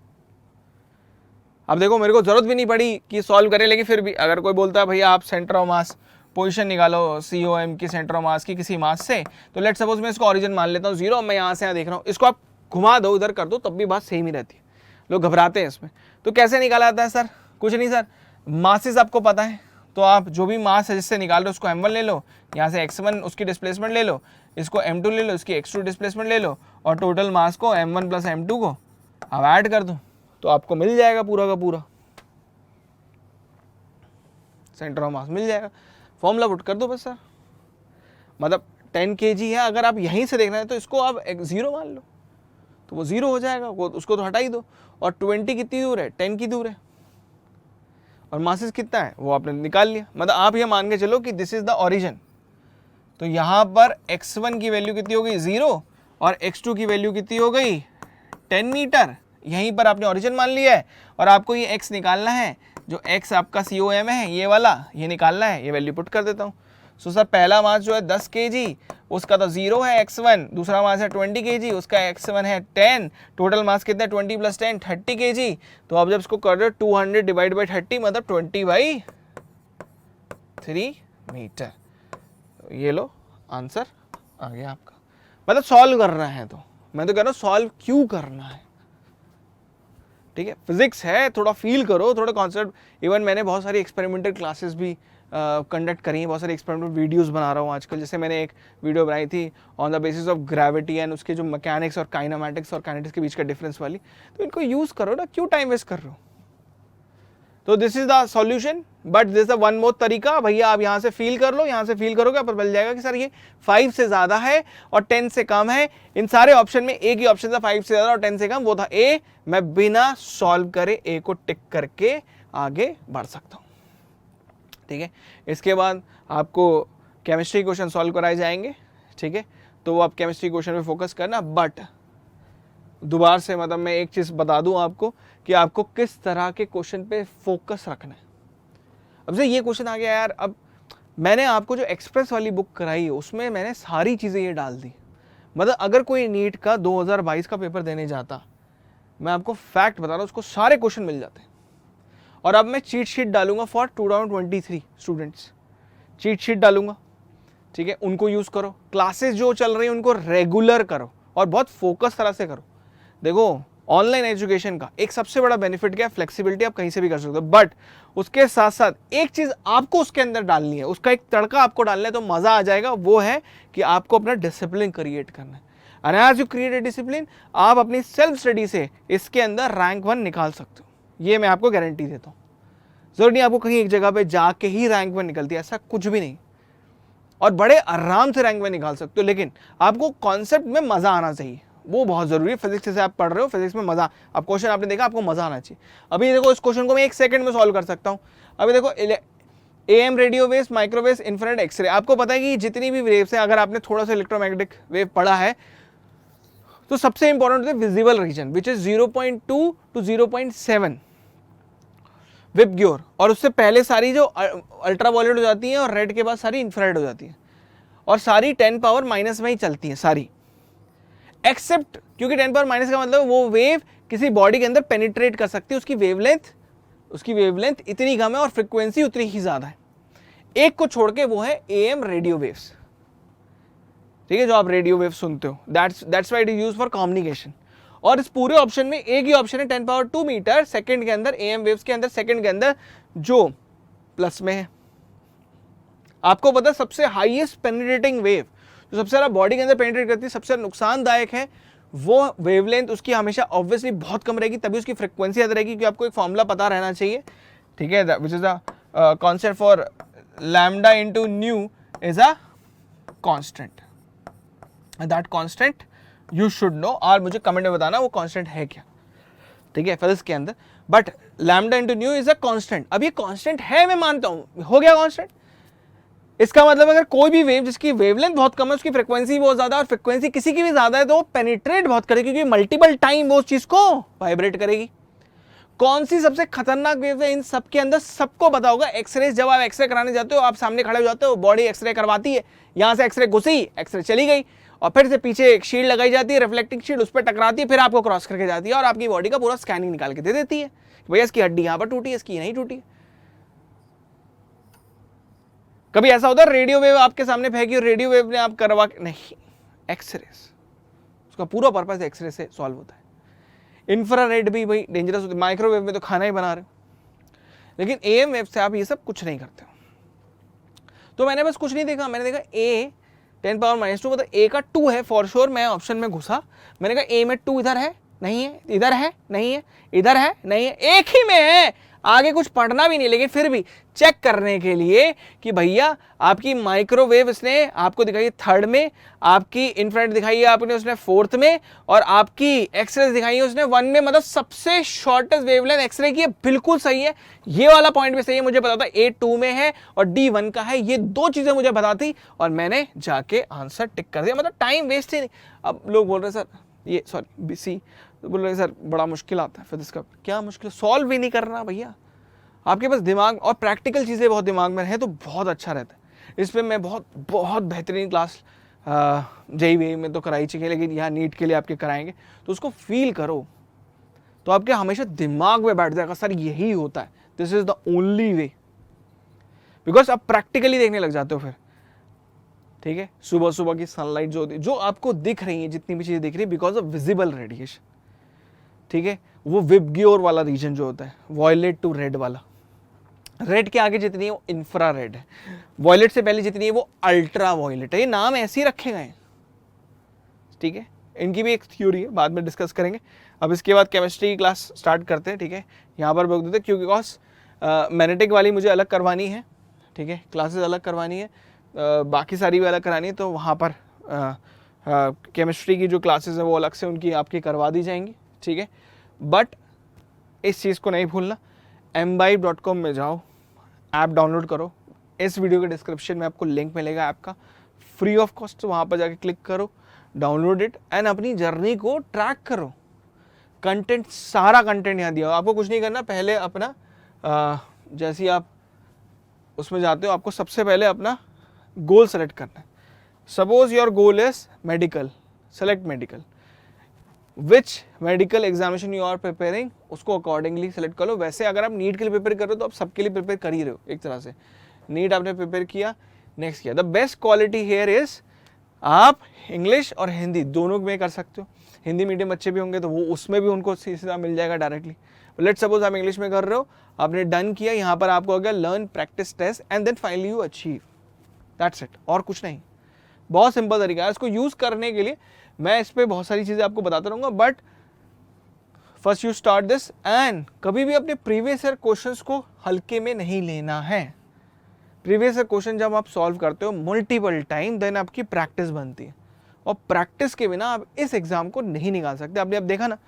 अब देखो मेरे को जरूरत भी नहीं पड़ी कि सॉल्व करें, लेकिन फिर भी अगर कोई बोलता है भैया आप सेंटर ऑफ मास पोजीशन निकालो COM की सेंटर ऑफ मास की किसी मास से, तो लेट सपोज मैं इसको ऑरिजिन मान लेता हूँ 0, मैं यहाँ से यहाँ देख रहा हूँ, इसको आप घुमा दो इधर कर दो तब भी बात सेम ही रहती है, लोग घबराते हैं इसमें। तो कैसे निकाला जाता है सर, कुछ नहीं सर, मासेस आपको पता है, तो आप जो भी मास है जिससे निकाल रहे हो उसको M1 ले लो, यहाँ से x1 उसकी डिस्प्लेसमेंट ले लो, इसको M2 ले लो, इसकी x2 डिस्प्लेसमेंट ले लो, और टोटल मास को M1 + M2 को अब ऐड कर दो तो आपको मिल जाएगा पूरा का पूरा सेंटर ऑफ मास मिल जाएगा। फॉर्मूला पुट कर दो बस सर, मतलब 10 kg है, अगर आप यहीं से देखना है तो इसको आप 0 मान लो तो वो 0 हो जाएगा, वो उसको तो हटा ही दो। और 20 कितनी दूर है, 10 की दूर है, और मासेस कितना है वो आपने निकाल लिया। मतलब आप ये मान के चलो कि दिस इज द ओरिजिन, तो यहाँ पर x1 की वैल्यू कितनी हो गई 0 और x2 की वैल्यू कितनी हो गई 10 मीटर, यहीं पर आपने ओरिजिन मान लिया है, और आपको ये x निकालना है, जो x आपका COM है ये वाला, ये निकालना है, ये वैल्यू पुट कर देता हूँ। सो सर पहला मास जो है 10 kg, उसका तो 0 है x1, दूसरा मास है 20 kg, उसका x1 है 10, टोटल मास कितना है 20 + 10 30 kg। तो अब जब इसको कर रहे हो 200 डिवाइड बाई 30 मतलब 20/3 मीटर, तो ये लो आंसर आ गया आपका। मतलब सॉल्व करना है, तो मैं तो कह रहा हूँ सॉल्व क्यों करना है, ठीक है। फिजिक्स है, थोड़ा फील करो, थोड़ा कॉन्सेप्ट। इवन मैंने बहुत सारी एक्सपेरिमेंटल क्लासेस भी कंडक्ट करी हैं, बहुत सारी एक्सपेरिमेंटल वीडियोस बना रहा हूँ आजकल। जैसे मैंने एक वीडियो बनाई थी on the basis of gravity and उसके जो मैकेनिक्स और काइनेमैटिक्स और काइनेटिक्स के बीच का डिफरेंस वाली, तो इनको यूज़ करो ना, क्यों टाइम वेस्ट कर रहे हो। तो this is the solution, but this one more तरीका, भैया आप यहाँ से फील कर लो, यहाँ से फील करोगे आप मिल जाएगा कि सर ये 5 से ज्यादा है और 10 से कम है। इन सारे ऑप्शन में एक ही ऑप्शन था 5 से ज्यादा और 10 से कम, वो था ए। मैं बिना सॉल्व करे ए को टिक करके आगे बढ़ सकता हूँ। ठीक है, इसके बाद आपको केमिस्ट्री क्वेश्चन सॉल्व कराए जाएंगे। ठीक है, तो वो आप केमिस्ट्री क्वेश्चन पे फोकस करना। बट दोबारा से मतलब मैं एक चीज बता दूं आपको कि आपको किस तरह के क्वेश्चन पे फोकस रखना है। अब से ये क्वेश्चन आ गया यार, अब मैंने आपको जो एक्सप्रेस वाली बुक कराई है उसमें मैंने सारी चीजें ये डाल दी। मतलब अगर कोई नीट का 2022 का पेपर देने जाता, मैं आपको फैक्ट बता रहा हूं, उसको सारे क्वेश्चन मिल जाते हैं। और अब मैं चीट शीट डालूंगा फॉर 2023 स्टूडेंट्स, चीट शीट डालूंगा। ठीक है, उनको यूज करो, क्लासेस जो चल रही है उनको रेगुलर करो और बहुत फोकस तरह से करो। देखो ऑनलाइन एजुकेशन का एक सबसे बड़ा बेनिफिट क्या है, फ्लेक्सिबिलिटी, आप कहीं से भी कर सकते हो। बट उसके साथ साथ एक चीज आपको उसके अंदर डालनी है, उसका एक तड़का आपको डालना है तो मजा आ जाएगा। वो है कि आपको अपना डिसिप्लिन क्रिएट करना है। And as you create a discipline, आप अपनी सेल्फ स्टडी से इसके अंदर रैंक 1 निकाल सकते हो। ये मैं आपको गारंटी देता हूँ। जरूर नहीं आपको कहीं एक जगह पे जाके ही रैंक 1 निकलती है, ऐसा कुछ भी नहीं। और बड़े आराम से रैंक 1 निकाल सकते हो, लेकिन आपको कॉन्सेप्ट में मजा आना चाहिए, वो बहुत जरूरी है। फिजिक्स से आप पढ़ रहे हो, फिजिक्स में मजा, अब क्वेश्चन आपने देखा, आपको मजा आना चाहिए। अभी देखो इस क्वेश्चन को मैं 1 सेकंड में सॉल्व कर सकता हूं। अभी देखो AM, radio waves, microwaves, infrared, X ray. आपको पता है कि जितनी भी वेव्स हैं, अगर आपने थोड़ा सा इलेक्ट्रोमैग्नेटिक वेव पढ़ा है तो सबसे इंपॉर्टेंट है visible region which is 0.2 to 0.7 VIBGYOR, और उससे पहले सारी जो अल्ट्रावायलेट हो जाती है और रेड के बाद सारी इंफ्रारेड हो जाती है, और सारी 10 पावर माइनस में ही चलती है सारी, एक्सेप्ट, क्योंकि 10 पावर माइनस का मतलब वो वेव किसी बॉडी के अंदर पेनिट्रेट कर सकती है, उसकी वेवलेंथ इतनी कम है और फ्रीक्वेंसी उतनी ही ज्यादा है। एक को छोड़ के, वो है एएम रेडियो वेव्स। ठीक है, जो आप रेडियो वेव सुनते हो, that's why it is used for communication. और इस पूरे ऑप्शन में एक ही ऑप्शन है 10 पावर 2 मीटर सेकंड के अंदर, एएम वेव्स के अंदर सेकंड के अंदर, जो प्लस में है। आपको पता है सबसे हाईएस्ट पेनिट्रेटिंग वेव जो सबसे ज्यादा बॉडी के अंदर पेनिट्रेट करती है, सबसे नुकसानदायक है, वो वेवलेंथ उसकी हमेशा ऑब्वियसली बहुत कम रहेगी, तभी उसकी फ्रीक्वेंसी याद रहेगी, क्योंकि आपको एक फॉर्मूला पता रहना चाहिए। ठीक है, which is the concept for lambda into new is a constant. That constant you should know, और मुझे कमेंट में बताना वो कांस्टेंट है क्या। ठीक है, फिजिक्स के अंदर, but lambda into new is a constant. अब ये कांस्टेंट है, मैं मानता हूं, हो गया कांस्टेंट। इसका मतलब अगर कोई भी वेव जिसकी वेवलेंथ बहुत कम है, उसकी फ्रीक्वेंसी बहुत ज्यादा, और फ्रीक्वेंसी किसी की भी ज्यादा है, तो वो पेनिट्रेट बहुत करेगी, क्योंकि मल्टीपल टाइम वो उस चीज को वाइब्रेट करेगी। कौन सी सबसे खतरनाक वेव है इन सब के अंदर, सबको पता होगा, एक्सरे। जब आप एक्सरे कराने जाते हो, आप सामने खड़े हो जाते हो, बॉडी एक्सरे करवाती है, यहां से एक्सरे घुसी, एक्सरे चली गई, और फिर से पीछे एक शील्ड लगाई जाती है, रिफ्लेक्टिंग शील्ड, उस पर टकराती है, फिर आपको क्रॉस करके जाती है और आपकी बॉडी का पूरा स्कैनिंग निकाल के दे देती है, भैया इसकी हड्डी यहां पर टूटी है, इसकी नहीं टूटी। कभी ऐसा होता है रेडियो वेव आपके सामने फेंकी और रेडियो वेव ने आप करवा, नहीं, एक्सरे, उसका पूरा पर्पस एक्सरे से सॉल्व होता है। इंफ्रारेड भी भाई डेंजरस होती है, माइक्रोवेव में तो खाना ही बना रहे हो, लेकिन एएम वेव से आप ये सब कुछ नहीं करते हो। तो मैंने बस कुछ नहीं देखा, मैंने देखा ए 10 पावर माइनस 2, मतलब ए का 2 है फॉर श्योर। मैं ऑप्शन में घुसा, मैंने कहा ए में 2 इधर है नहीं है, इधर है नहीं है, इधर है नहीं है, एक ही में है, आगे कुछ पढ़ना भी नहीं, लेकिन फिर भी चेक करने के लिए कि भैया आपकी माइक्रोवेव इसने आपको दिखाई थर्ड में, आपकी इंफ्रारेड दिखाई है आपने उसने फोर्थ में, और आपकी एक्सरे दिखाई है उसने 1 में, मतलब सबसे शॉर्टेस्ट वेवलेंथ एक्सरे की है, बिल्कुल सही है। ये वाला पॉइंट भी सही है, मुझे पता था ए 2 में है और डी 1 का है, ये दो चीजें मुझे पता थी और मैंने जाके आंसर टिक कर दिया, मतलब टाइम वेस्ट ही नहीं। अब लोग बोल रहे सर ये सॉरी सी, बोल रहे सर बड़ा मुश्किल आता है फिर इसका, क्या मुश्किल, सॉल्व भी नहीं करना भैया, आपके पास दिमाग और प्रैक्टिकल चीज़ें बहुत दिमाग में रहे तो बहुत अच्छा रहता है। इस पर मैं बहुत बेहतरीन क्लास जेईई में तो कराई चाहिए, लेकिन यहाँ नीट के लिए आपके कराएंगे, तो उसको फील करो तो आपके हमेशा दिमाग में बैठ जाएगा, सर यही होता है, this is the only way, because आप प्रैक्टिकली देखने लग जाते हो फिर। ठीक है, सुबह सुबह की सनलाइट जो होती है, जो आपको दिख रही है, जितनी भी चीज़ें दिख रही है, बिकॉज ऑफ विजिबल रेडिएशन। ठीक है, वो विबग्योर वाला रीजन जो होता है, वॉयलेट टू रेड वाला, रेड के आगे जितनी है वो इंफ्रारेड है, वॉयलेट से पहले जितनी है वो अल्ट्रा वॉयलेट है, ये नाम ऐसे ही रखे गए हैं। ठीक है, इनकी भी एक थ्योरी है, बाद में डिस्कस करेंगे। अब इसके बाद केमिस्ट्री की क्लास स्टार्ट करते हैं। ठीक है, यहाँ पर रोक देते क्योंकि बिकॉज मैग्नेटिक वाली मुझे अलग करवानी है, ठीक है, क्लासेस अलग करवानी है, बाकी सारी भी अलग करानी है, तो वहाँ पर केमिस्ट्री की जो क्लासेस हैं वो अलग से उनकी आपकी करवा दी जाएंगी, ठीक है। बट इस चीज़ को नहीं भूलना, mbibe.com में जाओ, ऐप डाउनलोड करो, इस वीडियो के डिस्क्रिप्शन में आपको लिंक मिलेगा ऐप का, फ्री ऑफ कॉस्ट, वहाँ पर जाके क्लिक करो, डाउनलोड इट एंड अपनी जर्नी को ट्रैक करो। कंटेंट, सारा कंटेंट यहाँ दिया हो, आपको कुछ नहीं करना, पहले अपना जैसे ही आप उसमें जाते हो आपको सबसे पहले अपना गोल सेलेक्ट करना है। Suppose your goal is medical, select medical, which medical examination you are preparing, उसको अकॉर्डिंगली सेलेक्ट कर लो। वैसे अगर आप नीट के लिए प्रिपेयर कर रहे हो तो आप सबके लिए प्रिपेयर कर ही रहे हो एक तरह से। नीट आपने प्रिपेयर किया, नेक्स्ट किया, the best quality here is आप इंग्लिश और हिंदी दोनों में कर सकते हो। हिंदी मीडियम बच्चे भी होंगे तो वो उसमें भी उनको सीधा मिल जाएगा डायरेक्टली। लेट्स सपोज आप इंग्लिश में कर रहे हो, आपने डन किया, यहाँ पर आपको हो गया learn, practice, test and then finally you achieve, that's it, और कुछ नहीं। बहुत सिंपल तरीका है इसको यूज़ करने के लिए। मैं इस पर बहुत सारी चीज़ें आपको बताता रहूँगा, but first you start this and कभी भी अपने प्रीवियस ईयर क्वेश्चंस को हल्के में नहीं लेना है। प्रीवियस ईयर क्वेश्चन जब आप सॉल्व करते हो मल्टीपल टाइम, देन आपकी प्रैक्टिस बनती है, और प्रैक्टिस के बिना आप इस एग्जाम को नहीं निकाल सकते। आपने अब देखा ना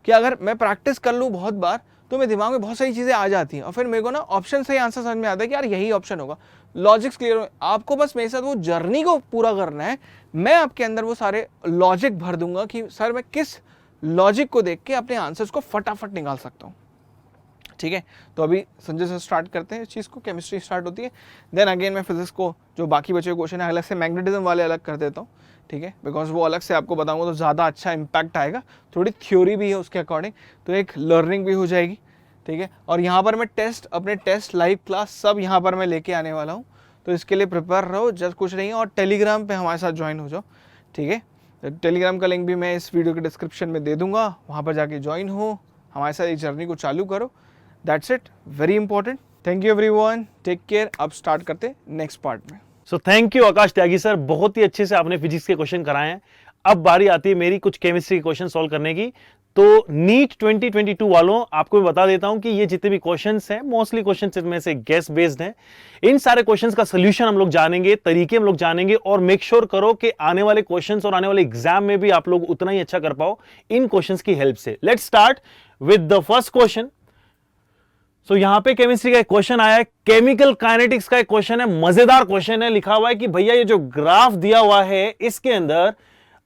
कि अगर मैं प्रैक्टिस कर लूँ बहुत बार तो मेरे दिमाग में बहुत सारी चीज़ें आ जाती हैं, और फिर मेरे को ना ऑप्शन से ही आंसर समझ में आता है कि यार यही ऑप्शन होगा, लॉजिक्स क्लियर हो। आपको बस मेरे साथ वो जर्नी को पूरा करना है, मैं आपके अंदर वो सारे लॉजिक भर दूंगा कि सर मैं किस लॉजिक को देख के अपने आंसर्स को फटाफट निकाल सकता हूँ, ठीक है। तो अभी संजय से स्टार्ट करते हैं इस चीज़ को, केमिस्ट्री स्टार्ट होती है, देन अगेन मैं फिजिक्स को जो बाकी बचे क्वेश्चन है अलग से मैग्नेटिज्म वाले अलग कर देता हूँ, ठीक है, बिकॉज वो अलग से आपको बताऊंगा तो ज़्यादा अच्छा इम्पैक्ट आएगा, थोड़ी थ्योरी भी है उसके अकॉर्डिंग, तो एक लर्निंग भी हो जाएगी, ठीक है। और यहाँ पर मैं टेस्ट, अपने टेस्ट, लाइव क्लास सब यहाँ पर मैं लेके आने वाला हूँ, तो इसके लिए प्रिपेयर रहो, जस्ट कुछ नहीं है। और टेलीग्राम पे हमारे साथ ज्वाइन हो जाओ, ठीक है। टेलीग्राम का लिंक भी मैं इस वीडियो के डिस्क्रिप्शन में दे दूंगा, वहाँ पर जाके ज्वाइन हो, हमारे साथ इस जर्नी को चालू करो, that's it, very important. Thank you everyone, take care. अब स्टार्ट करते नेक्स्ट पार्ट में। So thank you Akash Tyagi sir, बहुत ही अच्छे से आपने फिजिक्स के क्वेश्चन कराए हैं। अब बारी आती है मेरी कुछ केमिस्ट्री के क्वेश्चन सॉल्व करने की। तो नीट 2022 वालों, आपको मैं बता देता हूं कि ये जितने भी क्वेश्चंस हैं मोस्टली क्वेश्चंस इनमें से गेस बेस्ड हैं। इन सारे क्वेश्चंस का सोल्यूशन हम लोग जानेंगे, तरीके हम लोग जानेंगे, और मेक श्योर करो कि आने वाले क्वेश्चंस और आने वाले एग्जाम में भी आप लोग उतना ही अच्छा कर पाओ इन क्वेश्चंस की हेल्प से। Let's start with the first question. So यहां पे केमिस्ट्री का एक क्वेश्चन आया है, केमिकल काइनेटिक्स का एक क्वेश्चन है, मजेदार क्वेश्चन है। लिखा हुआ है कि भैया ये जो ग्राफ दिया हुआ है इसके अंदर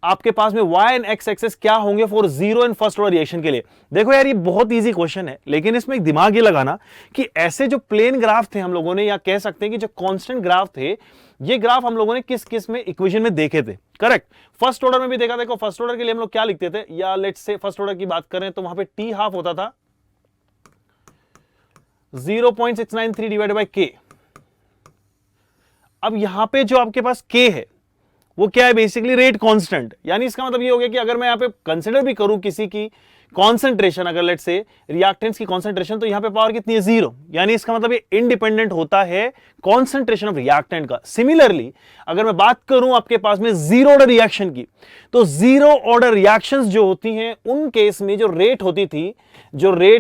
आपके पास में y एंड x एक्सेस क्या होंगे for zero and first order reaction के लिए। देखो यार ये बहुत इजी क्वेश्चन है, लेकिन इसमें एक दिमाग ये लगाना कि ऐसे जो प्लेन ग्राफ थे हम लोगों ने, या कह सकते हैं कि जो कांस्टेंट ग्राफ थे, ये ग्राफ हम लोगों ने किस किस में इक्वेशन में देखे थे। करेक्ट, फर्स्ट ऑर्डर में भी देखा। देखो फर्स्ट ऑर्डर के लिए हम लोग क्या लिखते थे, या लेट्स से फर्स्ट ऑर्डर की बात करें तो वहां पे टी हाफ होता था 0.693 डिवाइडेड बाय के। अब यहां पे जो आपके पास के है वो क्या है, बेसिकली रेट कांस्टेंट। यानी इसका मतलब ये हो गया कि अगर मैं यहां पे कंसीडर भी करूं किसी की कॉन्सेंट्रेशन, अगर लेट्स से रिएक्टेंट्स की कॉन्सेंट्रेशन, तो यहां पे पावर कितनी है, 0। यानी इसका मतलब ये इंडिपेंडेंट होता है कॉन्सेंट्रेशन ऑफ रिएक्टेंट का। सिमिलरली अगर मैं बात करूं आपके पास में जीरो ऑर्डर रिएक्शन की, तो जीरो ऑर्डर रिएक्शंस जो होती हैं उन केस में जो रेट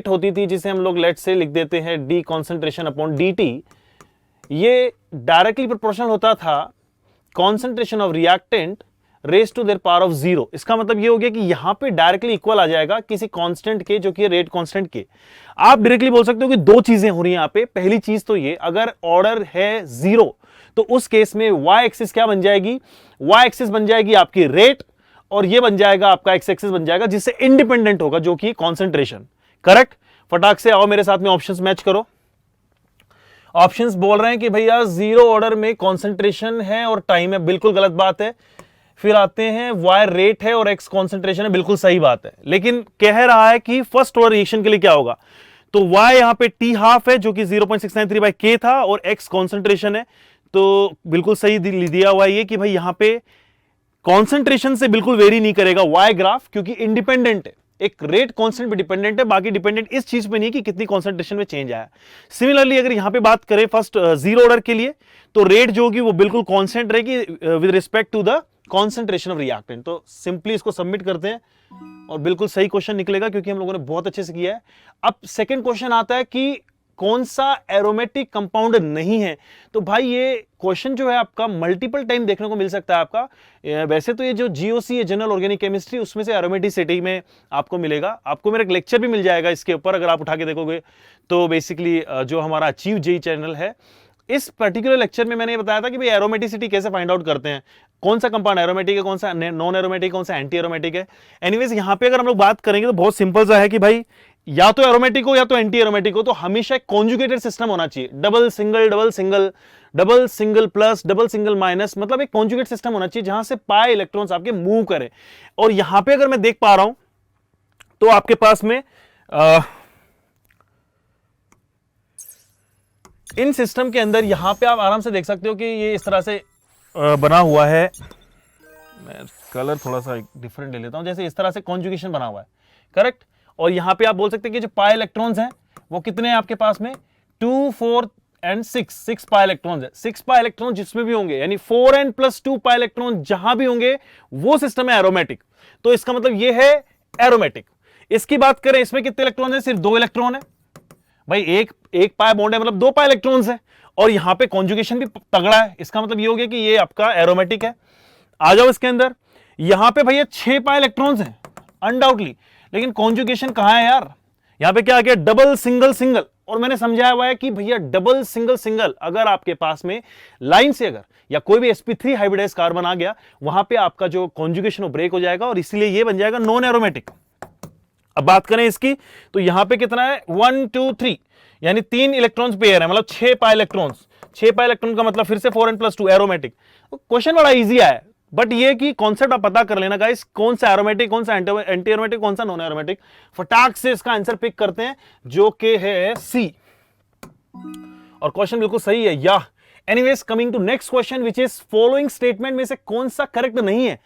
होती थी जिसे हम लोग लेट्स से लिख देते हैं D concentration upon D T, ये डायरेक्टली प्रोपोर्शनल होता था concentration of reactant raise to their power of 0। इसका मतलब ये हो गया कि यहां पे डायरेक्टली इक्वल आ जाएगा किसी कांस्टेंट के, जो कि रेट कांस्टेंट के। आप डायरेक्टली बोल सकते हो कि दो चीजें हो रही हैं यहां पे। पहली चीज तो ये, अगर ऑर्डर है 0 तो उस केस में y एक्सिस क्या बन जाएगी, y एक्सिस बन जाएगी आपकी रेट, और ये बन जाएगा आपका x एक्सिस बन जाएगा जिससे इंडिपेंडेंट होगा, जो कि कॉन्सेंट्रेशन। करेक्ट, फटाक से आओ मेरे साथ में ऑप्शंस मैच करो। ऑप्शंस बोल रहे हैं कि भैया जीरो ऑर्डर में कॉन्सेंट्रेशन है और टाइम है, बिल्कुल गलत बात है। फिर आते हैं y रेट है और x कॉन्सेंट्रेशन है, बिल्कुल सही बात है। लेकिन कह रहा है कि फर्स्ट ऑर्डर रिएक्शन के लिए क्या होगा, तो y यहां पे t हाफ है जो कि 0.693 बाय k था, और x कॉन्सेंट्रेशन है, तो बिल्कुल सही दिया हुआ ये कि भाई यहां पे कॉन्सेंट्रेशन से बिल्कुल वेरी नहीं करेगा y ग्राफ, क्योंकि इंडिपेंडेंट है, एक रेट कांस्टेंट पे डिपेंडेंट है, बाकी डिपेंडेंट इस चीज पे नहीं कि कितनी कॉन्सेंट्रेशन में चेंज आया। सिमिलरली अगर यहां पे बात करें फर्स्ट जीरो ऑर्डर के लिए, तो रेट जो होगी वो बिल्कुल कांस्टेंट रहेगी with respect to the concentration of reactant. तो सिंपली इसको सबमिट करते हैं और बिल्कुल सही क्वेश्चन निकलेगा, क्योंकि हम लोगों ने बहुत अच्छे से किया है। अब सेकंड क्वेश्चन आता है कि कौन सा एरोमेटिक कंपाउंड नहीं है। तो भाई ये क्वेश्चन जो है आपका मल्टीपल टाइम देखने को मिल सकता है आपका। वैसे तो ये जो जीओसी है जनरल ऑर्गेनिक केमिस्ट्री, उसमें से एरोमेटिसिटी में आपको मिलेगा। आपको मेरा एक लेक्चर भी मिल जाएगा इसके ऊपर, अगर आप उठा के देखोगे तो। बेसिकली जो हमारा अचीव जेई चैनल है, इस पर्टिकुलर लेक्चर में मैंने ये बताया था कि भाई एरोमेटिसिटी कैसे फाइंड आउट करते हैं, कौन सा कंपाउंड एरोमेटिक है, कौन सा नॉन एरोमेटिक, कौन सा एंटी एरोमेटिक है। एनीवेज यहां पे अगर हम लोग बात करेंगे तो बहुत सिंपल सा है कि भाई या तो एरोमेटिक हो या तो एंटी एरोमेटिक हो, तो हमेशा एक कॉन्जुगेटेड सिस्टम होना चाहिए। Double single double single, double single plus, double single minus, मतलब एक कॉन्जुगेट सिस्टम होना चाहिए जहां से पाए इलेक्ट्रॉन्स आपके मूव करें। और यहां पे अगर मैं देख पा रहा हूं तो आपके पास में इन सिस्टम के अंदर यहां पे आप आराम से देख सकते हो कि ये इस तरह से बना हुआ है। मैं कलर थोड़ा सा डिफरेंट ले लेता हूं, जैसे इस तरह से कॉन्जुगेशन बना हुआ है, करेक्ट। और यहां पे आप बोल सकते हैं कि जो पाई इलेक्ट्रॉन्स हैं वो कितने हैं आपके पास में, 2, 4 एंड 6 पाई इलेक्ट्रॉन्स है। 6 पाई इलेक्ट्रॉन जिसमें भी होंगे, यानी 4n + 2 पाई इलेक्ट्रॉन जहां भी होंगे वो सिस्टम है एरोमेटिक। तो इसका मतलब ये है एरोमेटिक। इसकी बात करें, इसमें कितने इलेक्ट्रॉन है, सिर्फ 2 इलेक्ट्रॉन है भाई। एक पाई बॉन्ड है, मतलब 2 पाई इलेक्ट्रॉन्स है। और यहां पे कॉन्जुगेशन भी तगड़ा है, इसका मतलब ये हो गया कि ये आपका एरोमेटिक है। आ जाओ इसके अंदर, यहां पे भैया 6 पाई इलेक्ट्रॉन्स हैं अनडाउटली, लेकिन कॉन्जुगेशन कहां है यार, यहां पे क्या आ गया, डबल सिंगल सिंगल। और मैंने समझाया हुआ है कि भैया डबल सिंगल सिंगल अगर आपके पास में लाइन से अगर या कोई भी sp3 हाइब्रिडाइज कार्बन आ गया, वहां पे आपका जो कॉन्जुगेशन वो ब्रेक हो जाएगा और इसीलिए ये बन जाएगा नॉन एरोमेटिक। अब बात करें इसकी, तो यहां पे कितना है, 1 2 3, यानी 3 इलेक्ट्रॉन्स पेयर है, मतलब 6 पाई इलेक्ट्रॉन्स। 6 पाई इलेक्ट्रॉन का मतलब फिर से 4n + 2 एरोमेटिक। क्वेश्चन बड़ा इजी है, बट ये कि कॉन्सेप्ट आप पता कर लेना गाइस, कौन सा एरोमेटिक, कौन सा एंटी एरोमेटिक, कौन सा नॉन एरोमेटिक। फटाक से इसका आंसर पिक करते हैं, जो कि है सी। और क्वेश्चन बिल्कुल सही है या। Anyways coming to next question, which is following statement में से कौन सा करेक्ट नहीं है।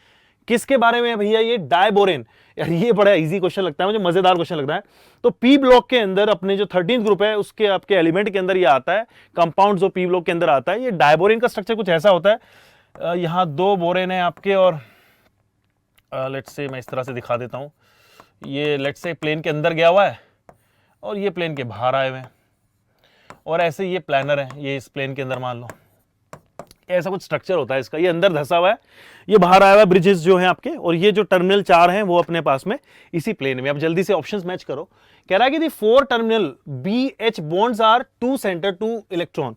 किसके बारे में है भैया, ये डायबोरेन। यार ये बड़ा इजी क्वेश्चन लगता है मुझे, मजेदार क्वेश्चन लगता है। तो पी ब्लॉक के अंदर अपने जो 13th ग्रुप है उसके आपके एलिमेंट के अंदर ये आता है, कंपाउंड जो पी ब्लॉक के अंदर आता है। ये डायबोरेन का स्ट्रक्चर कुछ ऐसा होता है, यहां 2 बोरेन है आपके, और लेट्स से मैं इस तरह से दिखा देता हूं। ये लेट्स से प्लेन के अंदर गया हुआ है और ये प्लेन के बाहर आए हुए हैं, और ऐसे ये प्लानर है, ये इस प्लेन के अंदर मान लो ऐसा कुछ स्ट्रक्चर होता है इसका। ये अंदर धसा हुआ है, ये बाहर आया हुआ है, ब्रिजेस जो हैं आपके, और ये जो टर्मिनल 4 हैं वो अपने पास में इसी प्लेन में। अब जल्दी से ऑप्शंस मैच करो। कह रहा है कि the 4 terminal BH bonds are 2 centre 2 electron.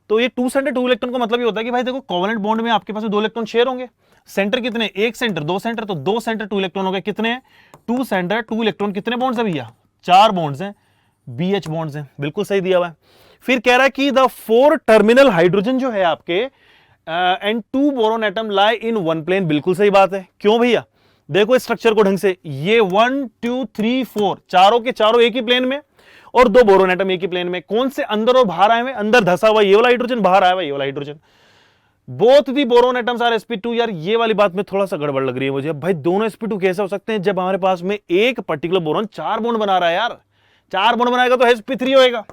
तो ये 2 सेंटर 2 इलेक्ट्रॉन का मतलब ये होता है कि भाई देखो कोवेलेंट बॉन्ड में आपके पास 2 इलेक्ट्रॉन शेयर होंगे। सेंटर कितने, 1 सेंटर 2 सेंटर, तो 2 सेंटर 2 इलेक्ट्रॉन हो गए। कितने हैं, 2 सेंटर 2 इलेक्ट्रॉन। कितने बॉन्ड्स है भैया, 4 बॉन्ड्स हैं, BH बॉन्ड्स हैं, बिल्कुल सही दिया हुआ है। फिर कह रहा है कि द 4 टर्मिनल हाइड्रोजन जो है आपके and 2 boron atom lie in 1 plane. बिल्कुल सही बात है। क्यों भैया, देखो स्ट्रक्चर को ढंग से, ये 1 2 3 4 चारों के चारों एक ही प्लेन में, और 2 बोरोन एटम एक ही प्लेन में। कौन से अंदर और बाहर आए हुए, अंदर धसा हुआ ये वाला हाइड्रोजन, बाहर आया हुआ ये वाला hydrogen. Both the boron atoms are sp2। यार ये वाली बात में थोड़ा सा गड़बड़ लग रही है मुझे। भाई दोनों sp2 कैसे हो सकते हैं जब हमारे पास में एक पर्टिकुलर बोरोन 4 बॉन्ड बना रहा है। यार 4 बॉन्ड बनाएगा तो sp3 होएगा।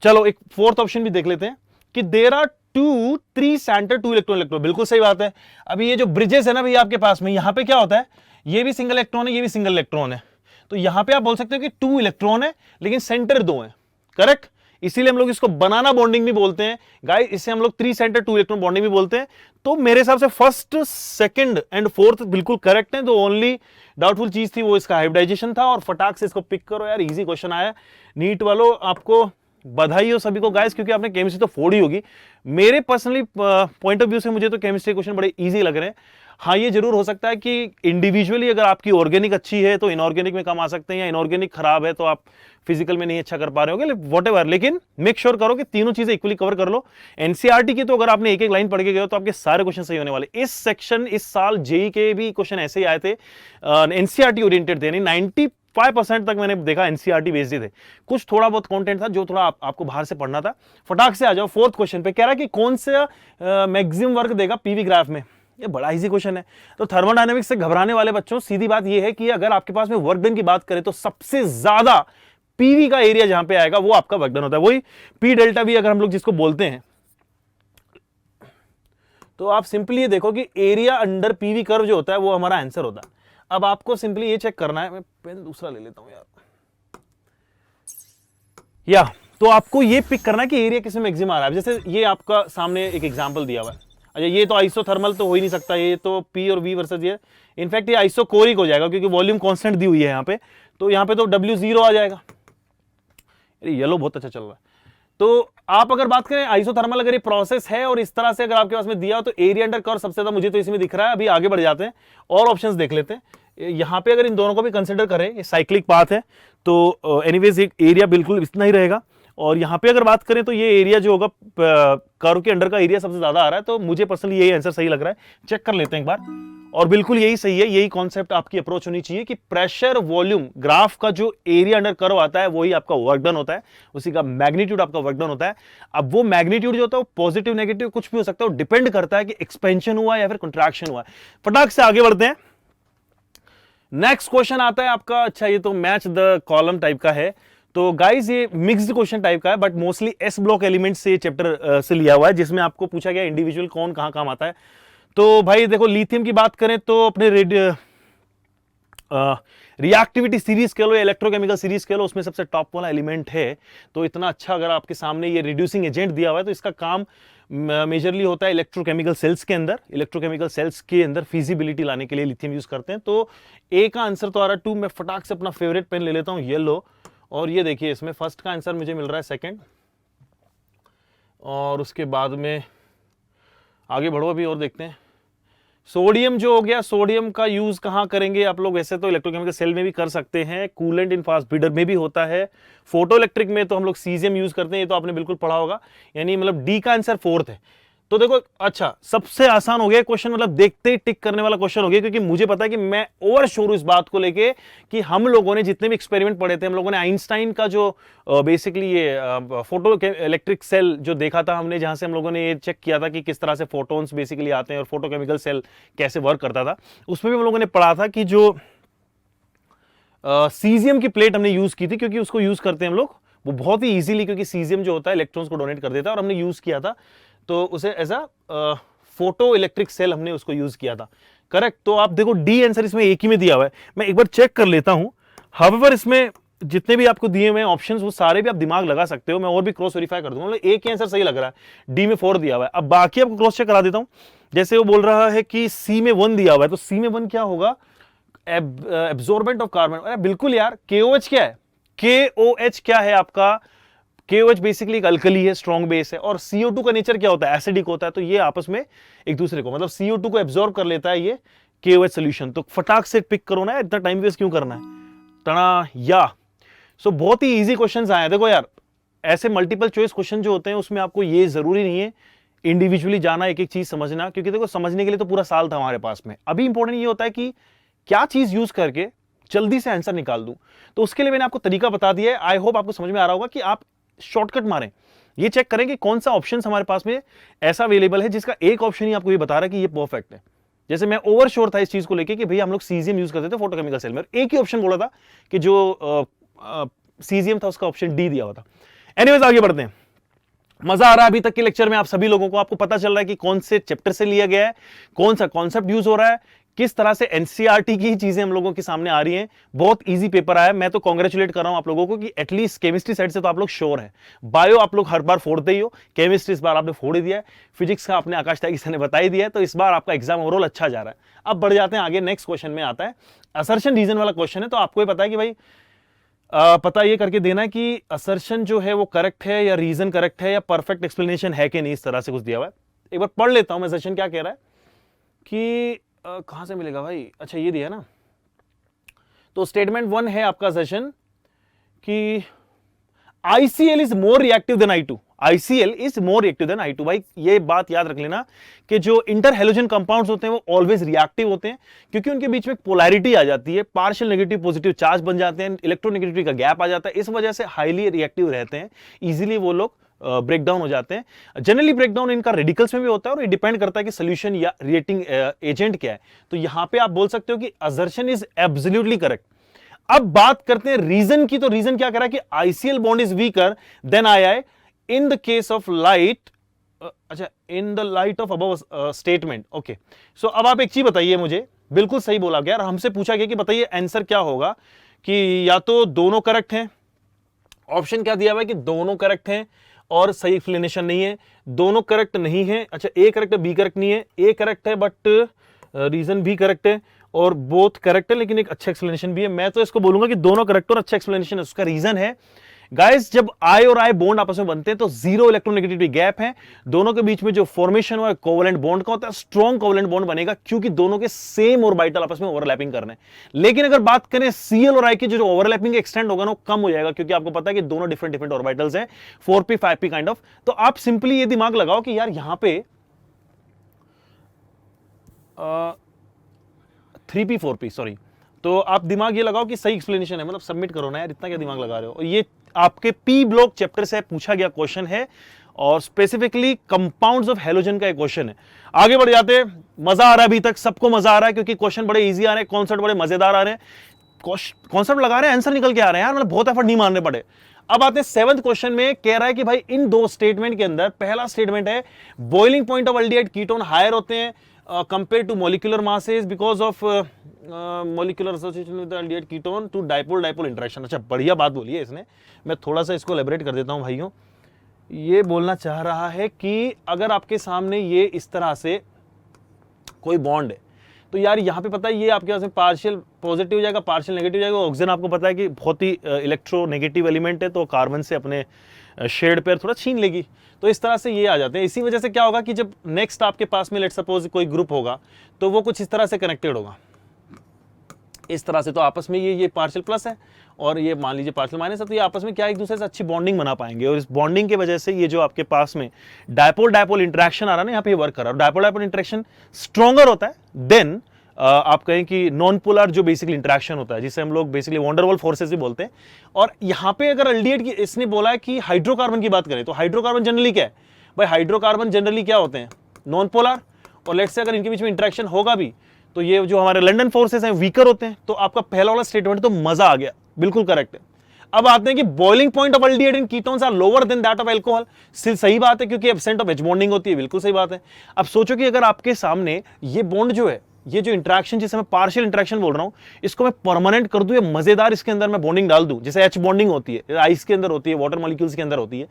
चलो एक फोर्थ ऑप्शन भी देख लेते हैं कि देयर आर 2 3 सेंटर 2 इलेक्ट्रॉन। बिल्कुल सही बात है। अभी ये जो ब्रिजेस है ना भैया आपके पास में, यहां पे क्या होता है, ये भी सिंगल इलेक्ट्रॉन है, ये भी सिंगल इलेक्ट्रॉन है। तो यहां पे आप बोल सकते हो कि 2 इलेक्ट्रॉन है लेकिन सेंटर 2 है, करेक्ट। इसीलिए हम लोग इसको बनाना बॉन्डिंग भी बोलते हैं गाइस। इसे हम लोग 3 सेंटर 2 इलेक्ट्रॉन बॉन्डिंग भी बोलते हैं। तो मेरे हिसाब से फर्स्ट, सेकंड एंड फोर्थ बिल्कुल करेक्ट है। तो ओनली डाउटफुल चीज थी वो इसका हाइब्रिडाइजेशन था। और फटाक से इसको पिक करो यार, इजी क्वेश्चन आया। नीट वालों आपको बधाई हो सभी को गाइस, क्योंकि आपने केमिस्ट्री तो फोड़ी होगी। मेरे पर्सनली पॉइंट ऑफ व्यू से मुझे तो केमिस्ट्री क्वेश्चन बड़े इजी लग रहे हैं। हाँ ये जरूर हो सकता है कि इंडिविजुअली अगर आपकी ऑर्गेनिक अच्छी है तो इनऑर्गेनिक में कम आ सकते हैं, या इनऑर्गेनिक खराब है तो आप फिजिकल में नहीं अच्छा कर पा रहे होगे, व्हाटएवर। लेकिन मेक श्योर करो कि तीनों चीजें इक्वली कवर कर लो। एनसीईआरटी की तो अगर आपने एक एक लाइन पढ़ के गए हो तो आपके सारे क्वेश्चन सही होने वाले। इस सेक्शन इस साल जेई के भी क्वेश्चन ऐसे ही आए थे, एनसीईआरटी ओरिएंटेड थे, 95% तक मैंने देखा एनसीईआरटी बेस्ड थे। कुछ थोड़ा बहुत कंटेंट था जो थोड़ा आपको बाहर से पढ़ना था। फटाक से आ जाओ फोर्थ क्वेश्चन पे। कह रहा है कि कौन सा मैक्सिमम वर्क देगा पीवी ग्राफ में। ये बड़ा इजी क्वेश्चन है। तो थर्मोडायनेमिक्स से घबराने वाले बच्चों, सीधी बात ये है कि अगर आपके पास में वर्क डन की बात करें तो सबसे ज्यादा पीवी का एरिया जहां पे आएगा वो आपका वर्क डन होता है। वही पी डेल्टा वी अगर हम लोग जिसको बोलते हैं, तो आप सिंपली ये देखो कि एरिया अंडर पीवी कर्व जो होता है वो हमारा आंसर होता है। अब आपको सिंपली ये चेक करना है, मैं पेन दूसरा ले लेता हूं यार। या तो आपको ये पिक करना है कि एरिया किस में मैक्सिमम आ रहा है। जैसे ये आपका सामने एक एग्जांपल दिया हुआ है, अच्छा ये तो आइसोथर्मल तो हो ही नहीं सकता, ये तो पी और वी वर्सेस ये, इनफैक्ट ये आइसोकोरिक हो जाएगा क्योंकि वॉल्यूम कांस्टेंट दी हुई है यहाँ पे, तो यहाँ पे तो W0 आ जाएगा। येलो बहुत अच्छा चल रहा है। तो आप अगर बात करें आइसोथर्मल, अगर ये प्रोसेस है और इस तरह से अगर आपके पास में दिया हो तो एरिया अंडर कर्व सबसे ज्यादा मुझे तो इसमें दिख रहा है। अभी आगे बढ़ जाते हैं और ऑप्शंस देख लेते हैं। यहाँ पे अगर इन दोनों को भी कंसिडर करें, ये साइक्लिक पाथ है, तो एनीवेज एक एरिया बिल्कुल इतना ही रहेगा। और यहाँ पे अगर बात करें तो ये एरिया जो होगा कर्व के अंडर का एरिया सबसे ज्यादा आ रहा है, तो मुझे पर्सनली यही आंसर सही लग रहा है। चेक कर लेते हैं एक बार, और बिल्कुल यही सही है। यही कॉन्सेप्ट आपकी अप्रोच होनी चाहिए कि प्रेशर वॉल्यूम ग्राफ का जो एरिया अंडर कर्व आता है वही आपका वर्क डन होता है, उसी का मैग्नीट्यूड आपका वर्क डन होता है। अब वो मैग्नीट्यूड जो होता है वो पॉजिटिव नेगेटिव कुछ भी हो सकता है, वो डिपेंड करता है कि एक्सपेंशन हुआ या फिर कंट्रैक्शन हुआ है। फटाक से आगे बढ़ते हैं। नेक्स्ट क्वेश्चन आता है आपका, अच्छा ये तो मैच द कॉलम टाइप का है, तो गाइस ये मिक्स्ड क्वेश्चन टाइप का है, but mostly S block element से चैप्टर से लिया हुआ है, जिसमें आपको पूछा गया इंडिविजुअल कौन कहां काम आता है। तो भाई देखो लिथियम की बात करें तो अपने रिएक्टिविटी सीरीज कह लो या इलेक्ट्रोकेमिकल सीरीज कह लो, उसमें सबसे टॉप वाला एलिमेंट है। तो इतना अच्छा अगर आपके सामने ये रिड्यूसिंग एजेंट दिया हुआ है तो इसका काम मेजरली होता है इलेक्ट्रोकेमिकल सेल्स के अंदर। इलेक्ट्रोकेमिकल सेल्स के अंदर फिजिबिलिटी लाने के लिए लिथियम यूज करते हैं। तो ए का आंसर तो आ रहा है 2। मैं फटाक से अपना फेवरेट पेन ले लेता हूं येलो, और ये देखिए इसमें फर्स्ट का आंसर मुझे मिल रहा है सेकंड, और उसके बाद में आगे बढ़ो अभी और देखते हैं। सोडियम जो हो गया, सोडियम का यूज कहां करेंगे आप लोग? वैसे तो इलेक्ट्रोकेमिकल सेल में भी कर सकते हैं, कूलेंट इन फास्ट ब्रीडर में भी होता है, फोटो इलेक्ट्रिक में तो हम लोग सीजियम यूज करते हैं, ये तो आपने बिल्कुल पढ़ा होगा। यानी मतलब डी का आंसर 4th है। तो देखो अच्छा सबसे आसान हो गया क्वेश्चन, मतलब देखते ही टिक करने वाला क्वेश्चन हो गया, क्योंकि मुझे पता है कि मैं ओवर श्योर हूं इस बात को लेके कि हम लोगों ने जितने भी एक्सपेरिमेंट पढ़े थे, हम लोगों ने आइंस्टाइन का जो बेसिकली ये फोटो इलेक्ट्रिक सेल जो देखा था हमने, जहां से हम लोगों ने ये चेक किया था कि किस तरह से फोटोन्स बेसिकली आते हैं और फोटोकेमिकल सेल कैसे वर्क करता था, उसमें भी हम लोगों ने पढ़ा था कि जो सीजियम की प्लेट हमने यूज की थी, क्योंकि उसको यूज करते हैं हम लोग वो बहुत ही इजीली, क्योंकि सीजियम जो होता है इलेक्ट्रॉन्स को डोनेट कर देता है, और हमने यूज किया था तो उसे as a photo electric cell हमने उसको यूज किया था। करेक्ट। तो आप देखो डी आंसर इसमें एक ही में दिया हुआ है, मैं एक बार चेक कर लेता हूं। हाउएवर इसमें जितने भी आपको दिए हुए हैं ऑप्शंस वो सारे भी आप दिमाग लगा सकते हो, मैं और भी क्रॉस वेरीफाई कर दूंगा। मतलब एक ही आंसर सही लग रहा है, डी में 4 दिया हुआ है। अब बाकी आपको क्रॉस चेक करा देता हूं। जैसे वो बोल रहा है कि सी में 1 दिया हुआ है, तो सी में 1 क्या होगा? Absorbent of carbon. अरे बिल्कुल यार, KOH क्या है? KOH क्या है आपका? KOH बेसिकली एक अल्कली है, स्ट्रॉन्ग बेस है, और CO2 का नेचर क्या होता है? एसिडिक होता है। तो ये आपस में एक दूसरे को, मतलब CO2 को एब्जॉर्ब कर लेता है ये KOH सोल्यूशन। तो फटाक से पिक करो ना, इतना टाइम वेस्ट क्यों करना है? तना या सो बहुत ही इजी क्वेश्चंस आए हैं। देखो यार, ऐसे मल्टीपल चॉइस क्वेश्चन जो होते हैं उसमें आपको ये जरूरी नहीं है इंडिविजुअली जाना, एक एक चीज समझना, क्योंकि देखो समझने के लिए तो पूरा साल था हमारे पास में। अभी इंपॉर्टेंट ये होता है कि क्या चीज यूज करके जल्दी से आंसर निकाल दूं। तो उसके लिए मैंने आपको तरीका बता दिया है। आई होप आपको समझ में आ रहा होगा कि आप शॉर्टकट मारें, ये चेक करें कि कौन सा ऑप्शन हमारे पास में ऐसा अवेलेबल है जिसका एक ऑप्शन ही आपको ये बता रहा है कि ये परफेक्ट है। जैसे मैं ओवर श्योर था इस चीज को लेके कि भैया हम लोग सीजियम यूज करते थे फोटोकेमिकल सेल में, एक ही ऑप्शन बोला था कि जो सीजियम था उसका ऑप्शन डी दिया हुआ था। एनीवेज आगे बढ़ते हैं। मजा आ रहा है अभी तक के लेक्चर में आप सभी लोगों को? आपको पता चल रहा है कि कौन से चैप्टर से लिया गया है, कौन सा कॉन्सेप्ट यूज हो रहा है, किस तरह से एनसीईआरटी की चीजें हम लोगों के सामने आ रही हैं। बहुत इजी पेपर आया है। मैं तो कांग्रेचुलेट कर रहा हूं आप लोगों को कि एटलीस्ट केमिस्ट्री साइड से तो आप लोग श्योर हैं। बायो आप लोग हर बार फोड़ते ही हो, केमिस्ट्री इस बार आपने फोड़ ही दिया है, फिजिक्स का आपने आकाश त्यागी ने बता ही दिया है, तो इस बार आपका एग्जाम ओवरऑल अच्छा जा रहा है। अब बढ़ जाते हैं आगे, नेक्स्ट क्वेश्चन में आता है असर्शन रीजन वाला क्वेश्चन है। तो आपको ये पता है कि भाई पता ये करके देना है कि असर्शन जो है वो करेक्ट है या रीजन करेक्ट है या परफेक्ट एक्सप्लेनेशन है कि नहीं, इस तरह से कुछ दिया हुआ है। एक बार पढ़ लेता हूं मैं असर्शन क्या कह रहा है कि कहां से मिलेगा भाई? अच्छा ये दिया ना। तो स्टेटमेंट 1 है आपका असर्शन कि ICl is more reactive than I2। ICl is more reactive than I2। भाई ये बात याद रख लेना कि जो इंटर हेलोजन कंपाउंड्स होते हैं वो ऑलवेज रिएक्टिव होते हैं, क्योंकि उनके बीच में पोलैरिटी आ जाती है, पार्शियल नेगेटिव पॉजिटिव चार्ज बन जाते हैं, इलेक्ट्रोनेगेटिविटी का गैप आ जाता है, इस वजह से हाईली रिएक्टिव रहते हैं, इजीली वो लोग ब्रेक डाउन हो जाते हैं। जनरली ब्रेक डाउन इनका रेडिकल्स में भी होता है, और ये डिपेंड करता है कि सोल्यूशन या रिएक्टिंग एजेंट क्या है। तो यहां पे आप बोल सकते हो कि असर्शन इज एब्सोल्युटली करेक्ट। अब बात करते हैं रीजन की। तो रीजन क्या कह रहा है कि ICl bond is weaker then II in the case of light, अच्छा in the light of above statement. Okay, so अब आप एक चीज बताइए मुझे, बिल्कुल सही बोला गया, हमसे पूछा गया कि बताइए आंसर क्या होगा, कि या तो दोनों करेक्ट हैं ऑप्शन क्या दिया हुआ है कि दोनों करेक्ट हैं और सही एक्सप्लेनेशन नहीं है, दोनों करेक्ट नहीं है, अच्छा ए करेक्ट है बी करेक्ट नहीं है, ए करेक्ट है बट रीजन भी करेक्ट है, और बोथ करेक्ट है लेकिन एक अच्छा एक्सप्लेनेशन भी है। मैं तो इसको बोलूंगा कि दोनों करेक्ट और अच्छा एक्सप्लेनेशन है। उसका रीजन है गाइस, जब आई और आई बॉन्ड आपस में बनते हैं तो जीरो इलेक्ट्रोनेगेटिविटी गैप है, दोनों के बीच में जो फॉर्मेशन हुआ है कोवेलेंट बॉन्ड का होता है, स्ट्रॉन्ग कोवेलेंट बॉन्ड बनेगा क्योंकि दोनों के सेम ऑर्बिटल आपस में ओवरलैपिंग करने। लेकिन अगर बात करें सीएल और आई की, जो ओवरलैपिंग एक्सटेंड होगा ना वो कम हो जाएगा क्योंकि आपको पता है कि दोनों डिफरेंट डिफरेंट ऑर्बिटल्स हैं, 4p 5p काइंड ऑफ। तो आप सिंपली ये दिमाग लगाओ कि यार यहां पे 3p 4p सॉरी, तो आप दिमाग ये लगाओ कि सही एक्सप्लेनेशन है, मतलब सबमिट करो ना यार, इतना क्या दिमाग लगा रहे हो। ये आपके पी ब्लॉक चैप्टर से पूछा गया क्वेश्चन है और स्पेसिफिकली कंपाउंड्स ऑफ हैलोजन का एक क्वेश्चन है। आगे बढ़ जाते हैं, मजा आ रहा है अभी तक, सबको मजा आ रहा है क्योंकि क्वेश्चन बड़े इजी आ रहे हैं, कॉन्सेप्ट बड़े मजेदार आ रहे हैं, कॉन्सेप्ट लगा रहे हैं, आंसर निकल के आ रहे हैं यार, मतलब बहुत एफर्ट नहीं मारने पड़े। अब आते हैं 7th क्वेश्चन में, कह रहा है कि भाई इन दो स्टेटमेंट के अंदर, पहला स्टेटमेंट है boiling point of aldehyde ketone higher होते हैं compare to molecular masses because of molecular association with aldehyde ketone to dipole dipole interaction. अच्छा बढ़िया बात बोली है इसने, मैं थोड़ा सा इसको एलैबोरेट कर देता हूं भाइयों। ये बोलना चाह रहा है कि अगर आपके सामने ये इस तरह से कोई बॉन्ड है तो यार यहाँ पे पता है ये आपके पास में पार्शियल पॉजिटिव हो जाएगा, पार्शियल नेगेटिव हो जाएगा। ऑक्सीजन आपको पता है कि बहुत ही इलेक्ट्रोनेगेटिव एलिमेंट है, तो कार्बन से अपने शेड पर थोड़ा छीन लेगी, तो इस तरह से ये आ जाते हैं। इसी वजह से क्या होगा कि जब नेक्स्ट आपके पास में लेट सपोज कोई ग्रुप होगा तो वो कुछ इस तरह से कनेक्टेड होगा, इस तरह से, तो आपस में ये पार्शियल प्लस है और ये मान लीजिए पार्शियल माइनस है, तो ये आपस में क्या एक दूसरे से अच्छी बॉन्डिंग बना पाएंगे, और इस बॉन्डिंग की वजह से ये जो आपके पास में डायपोल डायपोल इंटरेक्शन आ रहा है ना, यहाँ पे वर्क कर रहा है। डायपोल डायपोल इंटरेक्शन स्ट्रॉन्गर होता है देन आप कहें कि नॉन पोलर जो बेसिकली इंटरेक्शन होता है, जिसे हम लोग बेसिकली वंडरवॉल फोर्सेस भी बोलते हैं। और यहाँ पे अगर एल्डिहाइड की इसने बोला है कि हाइड्रोकार्बन की बात करें तो हाइड्रोकार्बन जनरली क्या है भाई, हाइड्रोकार्बन जनरली क्या होते हैं, नॉन पोलर, और लेट्स से अगर इनके बीच में इंटरेक्शन होगा भी तो ये जो हमारे लंडन फोर्सेस हैं वीकर होते हैं। तो आपका पहला वाला स्टेटमेंट तो मजा आ गया, बिल्कुल करेक्ट है। अब आते हैं कि boiling point of aldehyde in ketones are lower than that of alcohol. सही बात है क्योंकि एब्सेंट ऑफ एच बॉन्डिंग होती है, बिल्कुल सही बात है। अब सोचो कि अगर आपके सामने ये बॉन्ड जो है, ये जो इंटरेक्शन जिसे मैं पार्शियल इंटरेक्शन बोल रहा हूं, इसको मैं परमानेंट कर दूं, ये मजेदार इसके अंदर मैं बॉन्डिंग डाल दूं, जैसे एच बॉन्डिंग होती है, आइस के अंदर होती है, वाटर मॉलिक्यूल्स के अंदर होती है,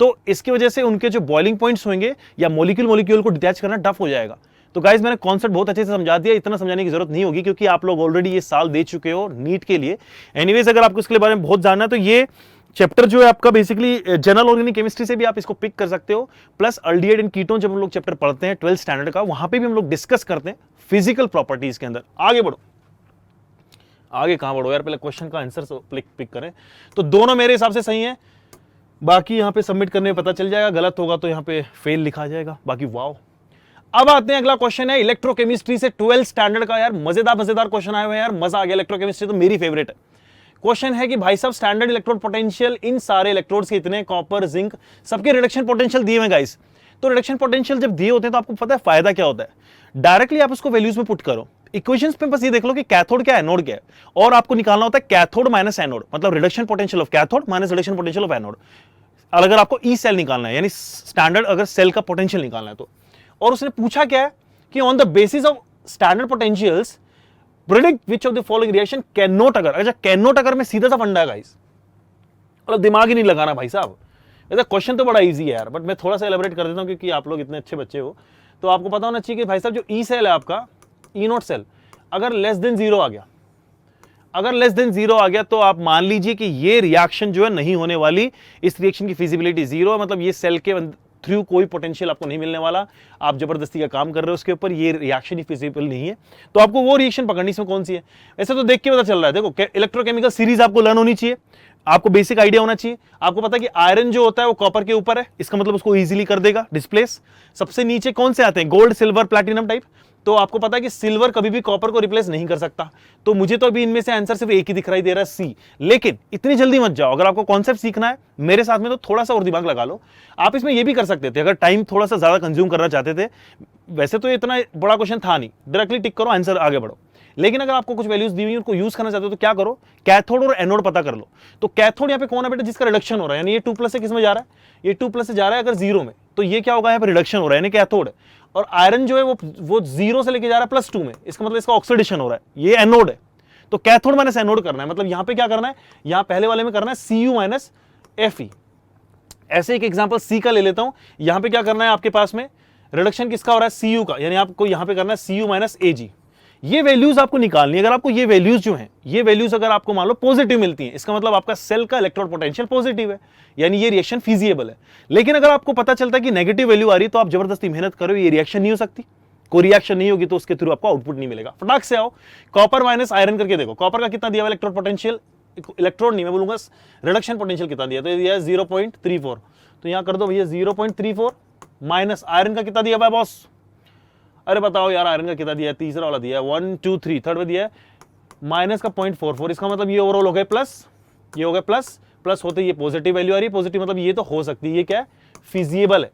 तो इसकी वजह से उनके जो बॉइलिंग पॉइंट्स होंगे या मॉलिक्यूल को डिटैच करना टफ हो जाएगा। तो गाइस मैंने कॉन्सेप्ट बहुत अच्छे से समझा दिया, इतना समझाने की जरूरत नहीं होगी क्योंकि आप लोग ऑलरेडी ये साल दे चुके हो नीट के लिए। एनीवेज अगर आपको इसके बारे में बहुत जानना है तो ये चैप्टर जो है आपका बेसिकली जनरल ऑर्गेनिक केमिस्ट्री से भी आप इसको पिक कर सकते हो, प्लस एल्डिहाइड एंड कीटोन जब हम लोग चैप्टर पढ़ते हैं 12th स्टैंडर्ड का, वहां पे भी हम लोग डिस्कस करते हैं फिजिकल प्रॉपर्टीज के अंदर। आगे बढ़ो, आगे कहां बढ़ो यार, पहले क्वेश्चन का आंसर पिक करें। तो दोनों मेरे हिसाब से सही है, बाकी यहां पे सबमिट करने में पता चल जाएगा, गलत होगा तो यहां पे फेल लिखा जाएगा, बाकी वाओ। अब आते हैं, अगला क्वेश्चन है इलेक्ट्रोकेमिस्ट्री से 12th स्टैंडर्ड का। यार मजेदार क्वेश्चन आए हुए हैं यार, मजा आ गया। इलेक्ट्रोकेमिस्ट्री तो मेरी फेवरेट है। क्वेश्चन है कि भाई साहब स्टैंडर्ड इलेक्ट्रोड पोटेंशियल इन सारे इलेक्ट्रोड्स के इतने, कॉपर जिंक सबके रिडक्शन पोटेंशियल दिए हुए गाइस। तो रिडक्शन पोटेंशियल जब दिए होते हैं तो आपको पता है फायदा क्या होता है, डायरेक्टली आप उसको वैल्यूज में पुट करो। इक्वेशंस पे बस ये देख लो कि कैथोड क्या है, एनोड क्या है, और आपको निकालना होता है कैथोड माइनस एनोड, मतलब reduction potential of cathode minus reduction potential of anode. अगर आपको ई सेल निकालना है, यानी स्टैंडर्ड अगर सेल का पोटेंशियल निकालना है तो, और उसने पूछा क्या है कि on the basis of standard potentials predict which of the following reaction can not अगर। अच्छा कैन नॉट अगर में सीधा सा फंडा है गाइस, मतलब दिमाग ही नहीं लगाना भाई साहब। वैसे क्वेश्चन तो बड़ा इजी है यार, बट मैं थोड़ा सा एलैबोरेट कर देता हूं क्योंकि आप लोग इतने अच्छे बच्चे हो, तो आपको पता होना चाहिए कि भाई साहब जो ई सेल है आपका, ई नॉट सेल, अगर लेस देन 0 आ गया, अगर लेस देन 0 आ गया तो आप मान लीजिए कि ये रिएक्शन जो है नहीं होने वाली, इस रिएक्शन की फिजिबिलिटी 0 है, मतलब ये सेल के थ्रू कोई पोटेंशियल आपको नहीं मिलने वाला, आप जबरदस्ती का काम कर रहे हो उसके ऊपर, ये रिएक्शन ही फिजिबल नहीं है। तो आपको वो रिएक्शन पकड़नी इसमें कौन सी है, ऐसे तो देख के पता चल रहा है। देखो इलेक्ट्रोकेमिकल सीरीज आपको लर्न होनी चाहिए, आपको बेसिक आइडिया होना चाहिए। आपको पता है कि आयरन जो होता है वो कॉपर के ऊपर है, इसका मतलब उसको इजीली कर देगा डिस्प्लेस। सबसे नीचे कौन से आते हैं, गोल्ड सिल्वर प्लैटिनम टाइप, तो आपको पता है कि सिल्वर कभी भी कॉपर को रिप्लेस नहीं कर सकता। तो मुझे तो अभी इनमें से आंसर सिर्फ एक ही दिखाई दे रहा है, सी। लेकिन इतनी जल्दी मत जाओ, अगर आपको कॉन्सेप्ट सीखना है मेरे साथ में तो थोड़ा सा और दिमाग लगा लो। आप इसमें ये भी कर सकते थे अगर टाइम थोड़ा सा ज्यादा कंज्यूम करना चाहते थे, वैसे तो इतना बड़ा क्वेश्चन था नहीं, डायरेक्टली टिक करो आंसर, आगे बढ़ो। लेकिन अगर आपको कुछ वैल्यूज दी हुई उनको यूज करना चाहते हो तो क्या करो, कैथोड और एनोड पता कर लो। तो कैथोड यहाँ पे कौन है बेटा, जिसका रिडक्शन हो रहा है, यानी ये 2+ से किस में जा रहा है, ये 2+ से जा रहा है अगर 0 में, तो ये क्या होगा, यहाँ पे रिडक्शन हो रहा है, यानी कैथोड है। और आयरन जो है वो 0 से लेके जा रहा है +2 में, इसका मतलब इसका ऑक्सीडेशन हो रहा है, ये एनोड है। तो कैथोड माइनस एनोड करना है, मतलब यहाँ पे क्या करना है, यहाँ पहले वाले में करना है Cu माइनस Fe। ऐसे एक एग्जांपल सी का ले लेता हूं। यहां पे क्या करना है आपके पास में, रिडक्शन किसका हो रहा है, Cu का, यानी आपको यहां पे करना है Cu माइनस Ag। ये वैल्यूज आपको निकालनी है। अगर आपको ये वैल्यूज जो हैं, ये वैल्यूज अगर आपको मान लो पॉजिटिव मिलती हैं, इसका मतलब आपका सेल का इलेक्ट्रॉन पोटेंशियल पॉजिटिव है, यानी ये रिएक्शन फिजिएबल है। लेकिन अगर आपको पता चलता है कि नेगेटिव वैल्यू आ रही है, तो आप जबरदस्ती मेहनत करो, ये रिएक्शन नहीं हो सकती, कोई रिएक्शन नहीं होगी, तो उसके थ्रू आपको आउटपुट नहीं मिलेगा। फटाक से आओ, कॉपर माइनस आयरन करके देखो, कॉपर का कितना दिया हुआ इलेक्ट्रॉन पोटेंशियल, इलेक्ट्रॉन नहीं मैं बोलूंगा रिडक्शन पोटेंशियल कितना दिया, तो ये दिया है 0.34, तो यहां कर दो भैया 0.34 माइनस आयरन का कितना दिया हुआ है बॉस, अरे बताओ यार आयरन का कितना दिया है, तीसरा वाला दिया है 1 2 3, थर्ड में दिया है माइनस का 0.44, इसका मतलब ये ओवरऑल हो गए प्लस, ये हो गए प्लस, प्लस होते ये पॉजिटिव वैल्यू आ रही है, पॉजिटिव मतलब ये तो हो सकती है, ये क्या है फिजिएबल है।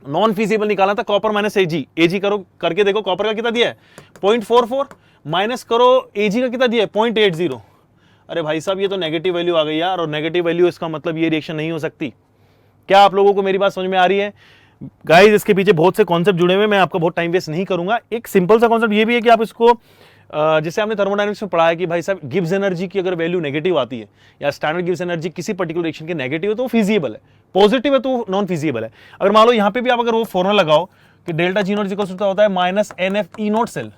नॉन फिजिएबल निकालना था कॉपर माइनस एजी, एजी करो करके देखो, कॉपर का कितना दिया है 0.44 माइनस करो एजी का कितना दिया है 0.80, अरे भाई साहब ये तो नेगेटिव वैल्यू आ गई यार, और नेगेटिव वैल्यू इसका मतलब ये रिएक्शन नहीं हो सकती। क्या आप लोगों को मेरी बात समझ में आ रही है गाइस? इसके पीछे बहुत से कॉन्सेप्ट जुड़े हुए हैं, मैं आपका बहुत टाइम वेस्ट नहीं करूंगा। एक सिंपल सा कॉन्सेप्ट ये भी है कि आप इसको जैसे आपने थर्मोडायनेमिक्स में पढ़ा है कि भाई साहब गिब्स एनर्जी की अगर वैल्यू नेगेटिव आती है, या स्टैंडर्ड गिब्स एनर्जी किसी पर्टिकुलर रिएक्शन की नेगेटिव है तो वो फिजिएबल है, पॉजिटिव है तो नॉन फिजिएबल है। अगर मान लो यहाँ पे भी आप अगर वो फॉर्मूला लगाओ कि डेल्टा जी नॉट इक्वल होता है minus NF E not cell,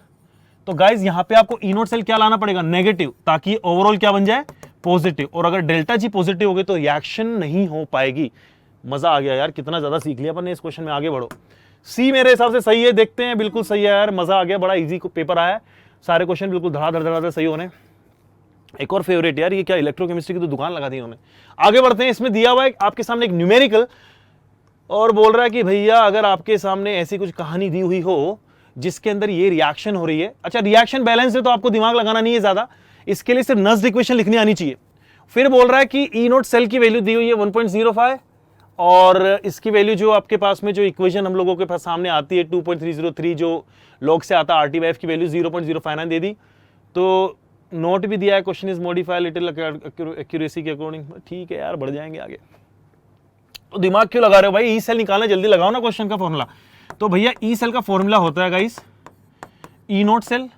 तो गाइज यहाँ पे आपको E नॉट सेल क्या लाना पड़ेगा नेगेटिव, ताकि ओवरऑल क्या बन जाए पॉजिटिव, और अगर डेल्टा जी पॉजिटिव हो गई तो रिएक्शन नहीं हो पाएगी। मजा आ गया यार, कितना ज्यादा सीख लिया अपन ने इस क्वेश्चन में, आगे बढ़ो। सी मेरे हिसाब से सही है, देखते हैं, बिल्कुल सही है यार, मजा आ गया, बड़ा इजी पेपर आया है, सारे क्वेश्चन बिल्कुल धड़ाधड़ धड़ाधड़ सही होने। एक और फेवरेट यार, ये क्या इलेक्ट्रोकेमिस्ट्री की तो दुकान लगा दी उन्होंने। आगे बढ़ते हैं, इसमें दिया हुआ है आपके सामने एक न्यूमेरिकल, और बोल रहा है कि भैया अगर आपके सामने ऐसी कुछ कहानी दी हुई हो जिसके अंदर ये रिएक्शन हो रही है, अच्छा रिएक्शन बैलेंस है तो आपको दिमाग लगाना नहीं है ज्यादा, इसके लिए सिर्फ नज्म इक्वेशन लिखनी आनी चाहिए। फिर बोल रहा है कि E नॉट सेल की वैल्यू दी हुई है 1.05, और इसकी वैल्यू जो आपके पास में जो इक्वेशन हम लोगों के पास सामने आती है 2.303, जो लॉग से आता है RT/F की वैल्यू 0.059 दे दी, तो नोट भी दिया है question is modify little accuracy के अकॉर्डिंग। ठीक है यार, बढ़ जाएंगे आगे, तो दिमाग क्यों लगा रहे हो भाई, ई सेल निकालना जल्दी लगाओ ना क्वेश्चन का फॉर्मूला। तो भैया ई सेल का फॉर्मूला होता है guys E not cell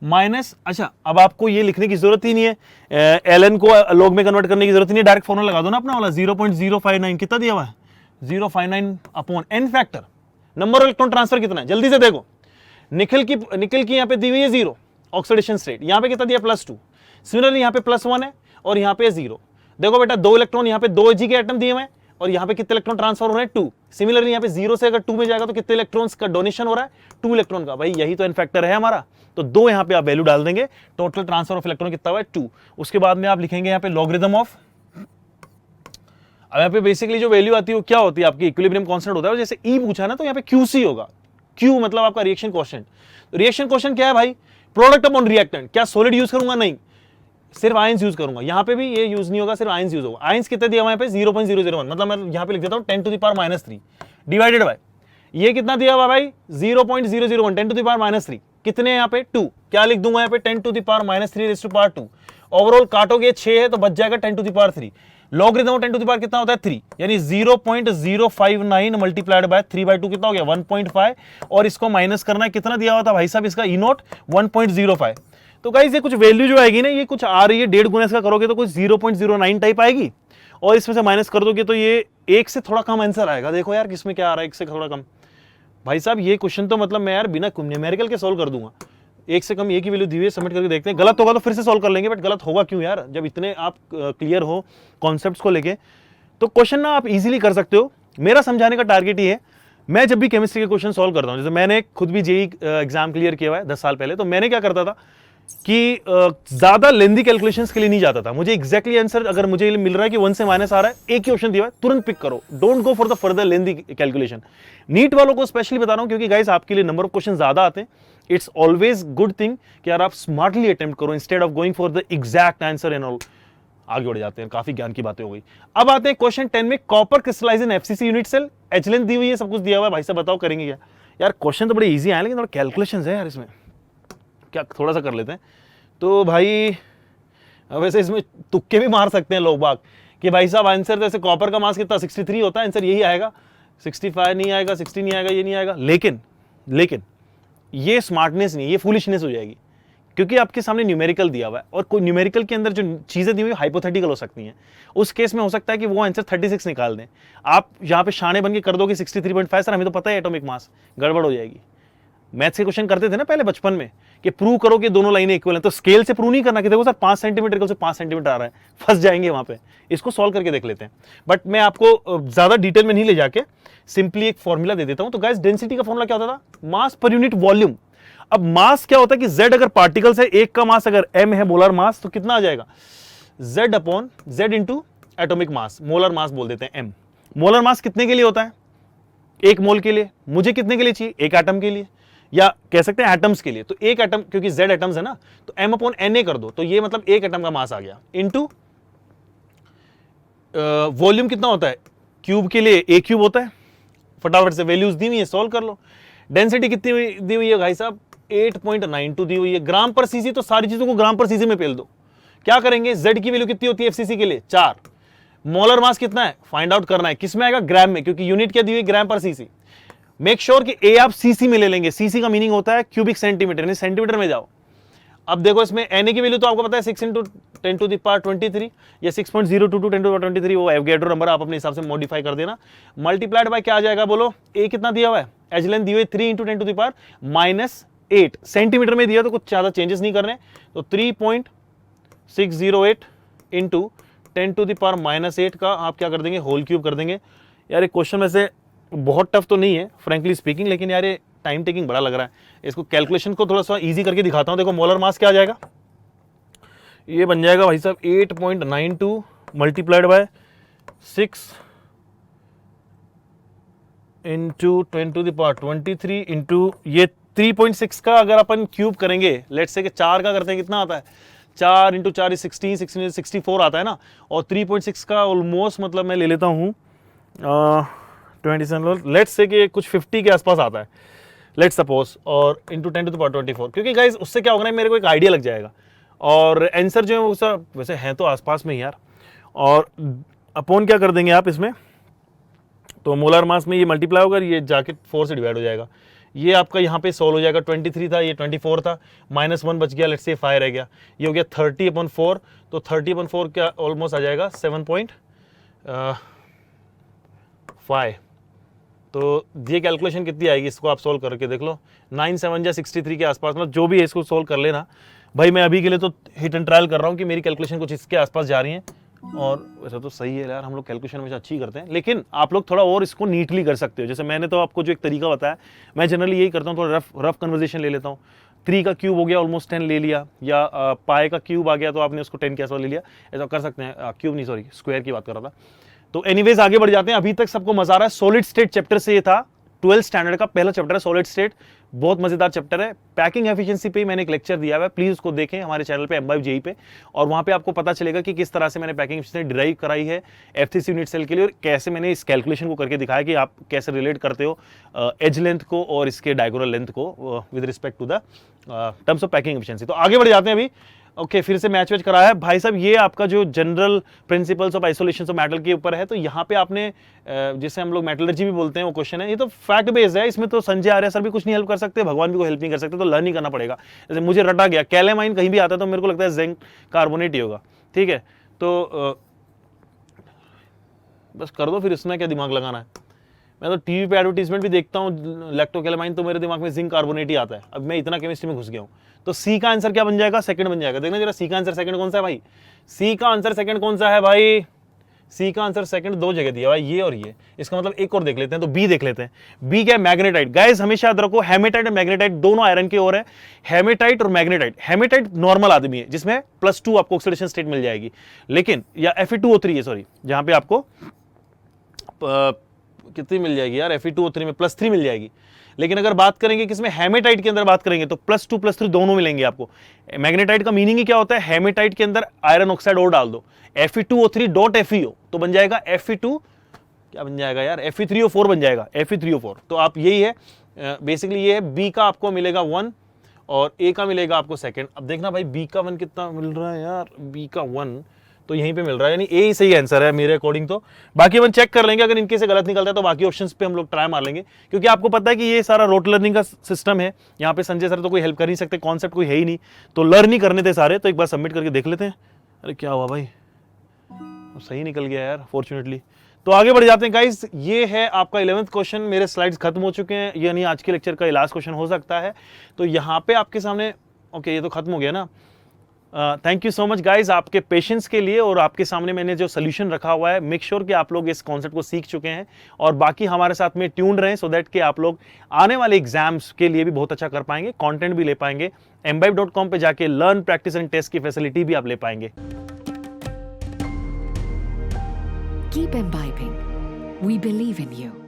minus, अच्छा अब आपको ये लिखने की जरूरत ही नहीं है, एलएन को लॉग में कन्वर्ट करने की जरूरत ही नहीं है, डायरेक्ट फॉर्मूला लगा दो ना अपना वाला 0.059, कितना दिया हुआ है 059 upon N factor, number of electron transfer कितना है जल्दी से देखो। निकल की यहाँ पे दी हुई है 0 ऑक्सीडेशन स्टेट, यहाँ पे कितना दिया +2, सिमिलरली यहाँ पे +1 है और यहाँ पे 0। देखो बेटा 2 इलेक्ट्रॉन यहाँ पे 2 Ag के एटम दिए हुए हैं, और यहाँ पे कितने इलेक्ट्रॉन ट्रांसफर हो रहे हैं 2। सिमिलरली यहाँ पे 0 से अगर 2 में जाएगा तो कितने इलेक्ट्रॉन्स का डोनेशन हो रहा है 2 इलेक्ट्रॉन का, भाई यही तो एन फैक्टर है हमारा। तो 2 यहाँ पे आप वैल्यू डाल देंगे, टोटल ट्रांसफर ऑफ इलेक्ट्रॉन कितना हुआ है 2। उसके बाद में आप लिखेंगे यहाँ पे लॉगरिथम ऑफ, अब यहाँ पे बेसिकली जो वैल्यू आती है वो क्या होती है आपकी इक्विलिब्रियम कांस्टेंट होता है, जैसे ई पूछा ना तो यहाँ पे QC होगा, Q मतलब आपका रिएक्शन क्वोशिएंट। रिएक्शन क्वोशिएंट क्या है भाई, प्रोडक्ट अपॉन रिएक्टेंट। क्या सॉलिड यूज करूंगा, नहीं सिर्फ आयंस यूज करूंगा, यहाँ पे भी ये यूज नहीं होगा, सिर्फ आयंस यूज होगा। आयंस कितने दिया हुआ है यहाँ पे 0.001, मतलब मैं यहाँ पे लिख देता हूँ 10⁻³ डिवाइडेड बाय ये कितना दिया हुआ भाई 0.001 10⁻³ कितने यहाँ पे 2, क्या लिख दूंगा यहाँ पे 10⁻³ 2। ओवरऑल काटोगे 6 है तो बच जाएगा 10⁻³ लॉगरिथम ऑफ 10⁻³ कितना होता है 3, यानी 0.059 मल्टीप्लाइड बाय 3/2 कितना हो गया 1.5, और इसको माइनस करना है, कितना दिया हुआ था भाई साहब इसका ई नॉट 1.05। तो गाइस ये कुछ वैल्यू जो आएगी ना, ये कुछ आ रही है 1.5 गुना इसका करोगे तो कुछ 0.09 टाइप आएगी, और इसमें से माइनस कर दोगे तो ये 1 से थोड़ा कम आंसर आएगा। देखो यार किसमें क्या आ रहा है 1 से थोड़ा कम, भाई साहब ये क्वेश्चन तो मतलब मैं यार बिना न्यूमेरिकल के सोल्व कर दूंगा। 1 से कम 1 की वैल्यू दी हुई है, सबमिट करके देखते हैं, गलत होगा तो फिर से सोल्व कर लेंगे, बट गलत होगा क्यों यार, जब इतने आप क्लियर हो कॉन्सेप्ट्स को लेके तो क्वेश्चन ना आप इजीली कर सकते हो। मेरा समझाने का टारगेट ये है, मैं जब भी केमिस्ट्री के क्वेश्चन सोल्व करता हूँ, जैसे मैंने खुद भी जेई एग्जाम क्लियर किया हुआ है 10 साल पहले, तो मैंने क्या करता था कि ज्यादा लेंदी कैलकुलेशंस के लिए नहीं जाता था। मुझे एग्जैक्टली आंसर अगर मुझे मिल रहा है कि 1 से माइनस आ रहा है, एक ही ऑप्शन दिया है तुरंत पिक करो, don't go for the further lengthy calculation. NEET वालों को स्पेशली बता रहा हूं क्योंकि गाइस आपके लिए नंबर ऑफ क्वेश्चन ज्यादा आते हैं। इट्स ऑलवेज गुड थिंग कि यार आप स्मार्टली अटेम्प्ट करो instead of going for the exact answer and all. आगे बढ़ जाते हैं, काफी ज्ञान की बातें हो गई। अब आते हैं क्वेश्चन 10 में, copper crystallize in FCC unit cell, edge length दी हुई है, सब कुछ दिया हुआ है, भाई साहब बताओ करेंगे क्या। यार क्वेश्चन तो बड़े ईजी आए लेकिन थोड़ा कैलकुलेशन है यार इसमें, क्या थोड़ा सा कर लेते हैं। तो भाई वैसे इसमें तुक्के भी मार सकते हैं लोग बाग कि भाई साहब आंसर जैसे कॉपर का मास कितना 63 होता है, आंसर यही आएगा, 65 नहीं आएगा, 60 नहीं आएगा, ये नहीं आएगा। लेकिन ये स्मार्टनेस नहीं, ये फुलिशनेस हो जाएगी। क्योंकि आपके सामने न्यूमेरिकल दिया हुआ है और कोई न्यूमेरिकल के अंदर जो चीजें दी हुई हाइपोथेटिकल हो सकती हैं, उस केस में हो सकता है कि वो आंसर 36 निकाल दें। आप यहाँ पे शाने बन के कर दोगे 63.5, सर हमें तो पता है एटॉमिक मास, गड़बड़ हो जाएगी। मैथ्स के क्वेश्चन करते थे ना पहले बचपन में कि प्रूव करो कि दोनों लाइनें इक्वल हैं, तो स्केल से प्रूव नहीं करना कि देखो सर 5 सेंटीमीटर से 5 सेंटीमीटर आ रहा है, फंस जाएंगे वहां पे। इसको सॉल्व करके देख लेते हैं, बट मैं आपको ज्यादा डिटेल में नहीं ले जाके सिंपली एक फॉर्मूला दे देता हूं। तो गाइस डेंसिटी का फॉर्मूला क्या होता था, मास पर यूनिट वॉल्यूम। अब मास क्या होता है कि z अगर पार्टिकल्स है, एक का मास अगर m है मोलर मास, तो कितना आ जाएगा z upon z into atomic mass, molar mass बोल देते हैं m। मोलर मास कितने के लिए होता है, एक मोल के लिए। मुझे कितने के लिए चाहिए, एक एटम के लिए, या कह सकते हैं एटम्स के लिए। तो एक एटम, क्योंकि z एटम्स है ना, तो m अपॉन na कर दो, तो ये मतलब एक एटम का मास आ गया, इंटू वॉल्यूम कितना होता है, क्यूब के लिए a क्यूब होता है। फटाफट से वैल्यूज दी हुई है, सॉल्व कर लो। डेंसिटी कितनी दी हुई है भाई साहब, 8.92 दी हुई है। ग्राम पर सीसी, तो सारी चीजों को ग्राम पर सीसी में पेल दो। क्या करेंगे, z की वैल्यू कितनी होती है एफसीसी के लिए, 4। मोलर मास कितना है फाइंड आउट करना है, किसमें आएगा, ग्राम में, क्योंकि यूनिट क्या दी हुई, ग्राम पर सीसी। मेक श्योर कि ए आप सीसी में ले लेंगे। सीसी का मीनिंग होता है क्यूबिक सेंटीमीटर, यानी सेंटीमीटर में जाओ। अब देखो इसमें Na की वैल्यू तो आपको पता है 6 × 10⁻23 या 6.022 10⁻23, वो एवोगैड्रो नंबर आप अपने हिसाब से मॉडिफाई कर देना। मल्टीप्लाइड बाय क्या आ जाएगा बोलो, ए कितना दिया हुआ है, एज लेंथ दी हुई 3 × 10⁻8 सेंटीमीटर में दिया, तो कुछ ज्यादा चेंजेस नहीं करने। तो 3.608 इंटू 10⁻8 का आप क्या कर देंगे, होल क्यूब कर देंगे। यार ये क्वेश्चन में से बहुत टफ तो नहीं है फ्रेंकली स्पीकिंग, लेकिन यार ये टाइम टेकिंग बड़ा लग रहा है। इसको कैलकुलेशन को थोड़ा सा इजी करके दिखाता हूं। देखो मोलर मास क्या आ जाएगा, ये बन जाएगा भाई साहब 8.92 मल्टीप्लाइड बाय 6 इंटू 10⁻23 इंटू ये 3.6 का अगर अपन क्यूब करेंगे, लेट्स से कि 4 का करते हैं, कितना आता है, 4 इंटू 4 16, 64 आता है ना। और 3.6 का ऑलमोस्ट मतलब मैं ले लेता हूँ 27, लेट्स से कि कुछ 50 के आसपास आता है, लेट्स सपोज, और इंटू 10⁻24, क्योंकि गाइज उससे क्या होगा ना, मेरे को एक आइडिया लग जाएगा। और आंसर जो है वो सब वैसे हैं तो आसपास में ही यार, और अपॉन क्या कर देंगे आप इसमें, तो मोलर मास में ये मल्टीप्लाई होगा, ये जाके 4 से डिवाइड हो जाएगा। ये आपका यहाँ पे सोल्व हो जाएगा, 23 था, ये 24 था, -1 बच गया, लेट्स से 5 रह गया, ये हो गया 30/4। तो 30/4 क्या ऑलमोस्ट आ जाएगा 7.5। तो ये कैलकुलेशन कितनी आएगी, इसको आप सोल्व करके देख लो, 9 7 या 63 के आसपास, मतलब जो भी है इसको सोल्व कर लेना भाई। मैं अभी के लिए तो हिट एंड ट्रायल कर रहा हूँ कि मेरी कैलकुलेशन कुछ इसके आसपास जा रही है। और वैसे तो सही है यार, हम लोग कैलकुलेशन हमेशा अच्छी करते हैं, लेकिन आप लोग थोड़ा और इसको नीटली कर सकते हो। जैसे मैंने तो आपको जो एक तरीका बताया, मैं जनरली यही करता हूँ, थोड़ा रफ कन्वर्जेशन ले लेता हूँ। 3 का क्यूब हो गया ऑलमोस्ट 10 ले लिया, या पाई का क्यूब आ गया तो आपने उसको 10 के आसपास ले लिया, ऐसा कर सकते हैं। क्यूब नहीं, सॉरी स्क्वायर की बात कर रहा था। तो एनीवेज आगे बढ़ जाते हैं। अभी तक सबको मजा आ रहा है, सॉलिड स्टेट चैप्टर से ये था 12th स्टैंडर्ड का पहला चैप्टर है सॉलिड स्टेट, बहुत मजेदार चैप्टर है। पैकिंग एफिशिएंसी पे मैंने एक लेक्चर दिया हुआ है, प्लीज उसको देखें हमारे चैनल पे M5 JEE पे, और वहां पे आपको पता चलेगा कि किस तरह से मैंने पैकिंग एफिशिएंसी डिराइव कराई है F3C यूनिट सेल के लिए, और कैसे मैंने इस कैलकुलेशन को करके दिखाया कि आप कैसे रिलेट करते हो एज लेंथ को और इसके डायगोनल लेंथ को with respect to the terms of packing efficiency. तो आगे बढ़ जाते हैं अभी। ओके, फिर से मैच कराया है भाई साहब। ये आपका जो general principles of isolation of metal के ऊपर है, तो यहाँ पे आपने जिसे हम लोग मेटलर्जी भी बोलते हैं वो क्वेश्चन है। ये तो फैक्ट बेस्ड है, इसमें तो संजय आर्य सर भी कुछ नहीं हेल्प कर सकते, भगवान भी कोई हेल्प नहीं कर सकते, तो लर्न ही करना पड़ेगा। जैसे मुझे रटा गया, कैलेमाइन कहीं भी आता है तो मेरे को लगता है जिंक कार्बोनेट ही होगा, ठीक है। तो बस कर दो, फिर इसमें क्या दिमाग लगाना है। मैं तो टीवी पे एडवर्टीजमेंट भी देखता हूँ लैक्टोकैलेमाइन, तो मेरे दिमाग में जिंक कार्बोनेट ही आता है। अब मैं इतना केमिस्ट्री में घुस गया हूँ। तो सी का आंसर क्या बन जाएगा, सेकंड बन जाएगा। देखना जरा सी का आंसर सेकंड कौन सा है भाई, सी का आंसर सेकंड कौन सा है भाई, सी का आंसर सेकंड 2 जगह दिया भाई, ये और ये। इसका मतलब एक और देख लेते हैं, तो बी देख लेते हैं। बी क्या है, मैग्नेटाइट। गाइस हमेशा याद रखो, हेमेटाइट और मैग्नेटाइट दोनों आयरन के और है। हेमेटाइट और मैग्नेटाइट, हेमेटाइट नॉर्मल आदमी है जिसमें +2 आपको ऑक्सीडेशन स्टेट मिल जाएगी, लेकिन या Fe2O3 है, सॉरी, जहां पे आपको कितनी मिल जाएगी यार, Fe2O3 में +3 मिल जाएगी। लेकिन अगर बात करेंगे किसमें, हेमेटाइट के अंदर बात करेंगे, तो +2 +3 दोनों मिलेंगे आपको। मैग्नेटाइट का मीनिंग ही क्या होता है, हेमेटाइट के अंदर आयरन ऑक्साइड और डाल दो, Fe2O3.FeO, तो बन जाएगा Fe2, क्या बन जाएगा यार, Fe3O4 बन जाएगा, Fe3O4। तो आप यही है बेसिकली, ये बी का आपको मिलेगा 1 और ए का मिलेगा आपको सेकंड। अब देखना भाई बी का 1 कितना मिल रहा है यार, बी का 1 तो यहीं पे मिल रहा है, यानी ए ही सही आंसर है मेरे अकॉर्डिंग। तो बाकी अपन चेक कर लेंगे, अगर इनके से गलत निकलता है तो बाकी ऑप्शंस पे हम लोग ट्राई मार लेंगे, क्योंकि आपको पता है कि ये सारा रोट लर्निंग का सिस्टम है। यहाँ पे संजय सर तो कोई हेल्प कर नहीं सकते, कॉन्सेप्ट कोई है ही नहीं, तो लर्न ही करने थे सारे। तो एक बार सबमिट करके देख लेते हैं। अरे क्या हुआ भाई, सही निकल गया यार फॉर्चुनेटली। तो आगे बढ़ जाते हैं गाइस। ये है आपका 11th क्वेश्चन। मेरे स्लाइड्स खत्म हो चुके हैं, यानी आज के लेक्चर का लास्ट क्वेश्चन हो सकता है। तो यहाँ पे आपके सामने, ओके ये तो खत्म हो गया ना। Thank you so much guys आपके पेशेंस के लिए, और आपके सामने मैंने जो सोल्यूशन रखा हुआ है, मेक श्योर कि आप लोग इस कॉन्सेप्ट को सीख चुके हैं और बाकी हमारे साथ में ट्यून्ड रहें, सो दैट कि आप लोग आने वाले एग्जाम्स के लिए भी बहुत अच्छा कर पाएंगे, कंटेंट भी ले पाएंगे। mbibe.com पे जाके लर्न, प्रैक्टिस एंड टेस्ट की फैसिलिटी भी आप ले पाएंगे। Keep imbibing. We believe in you.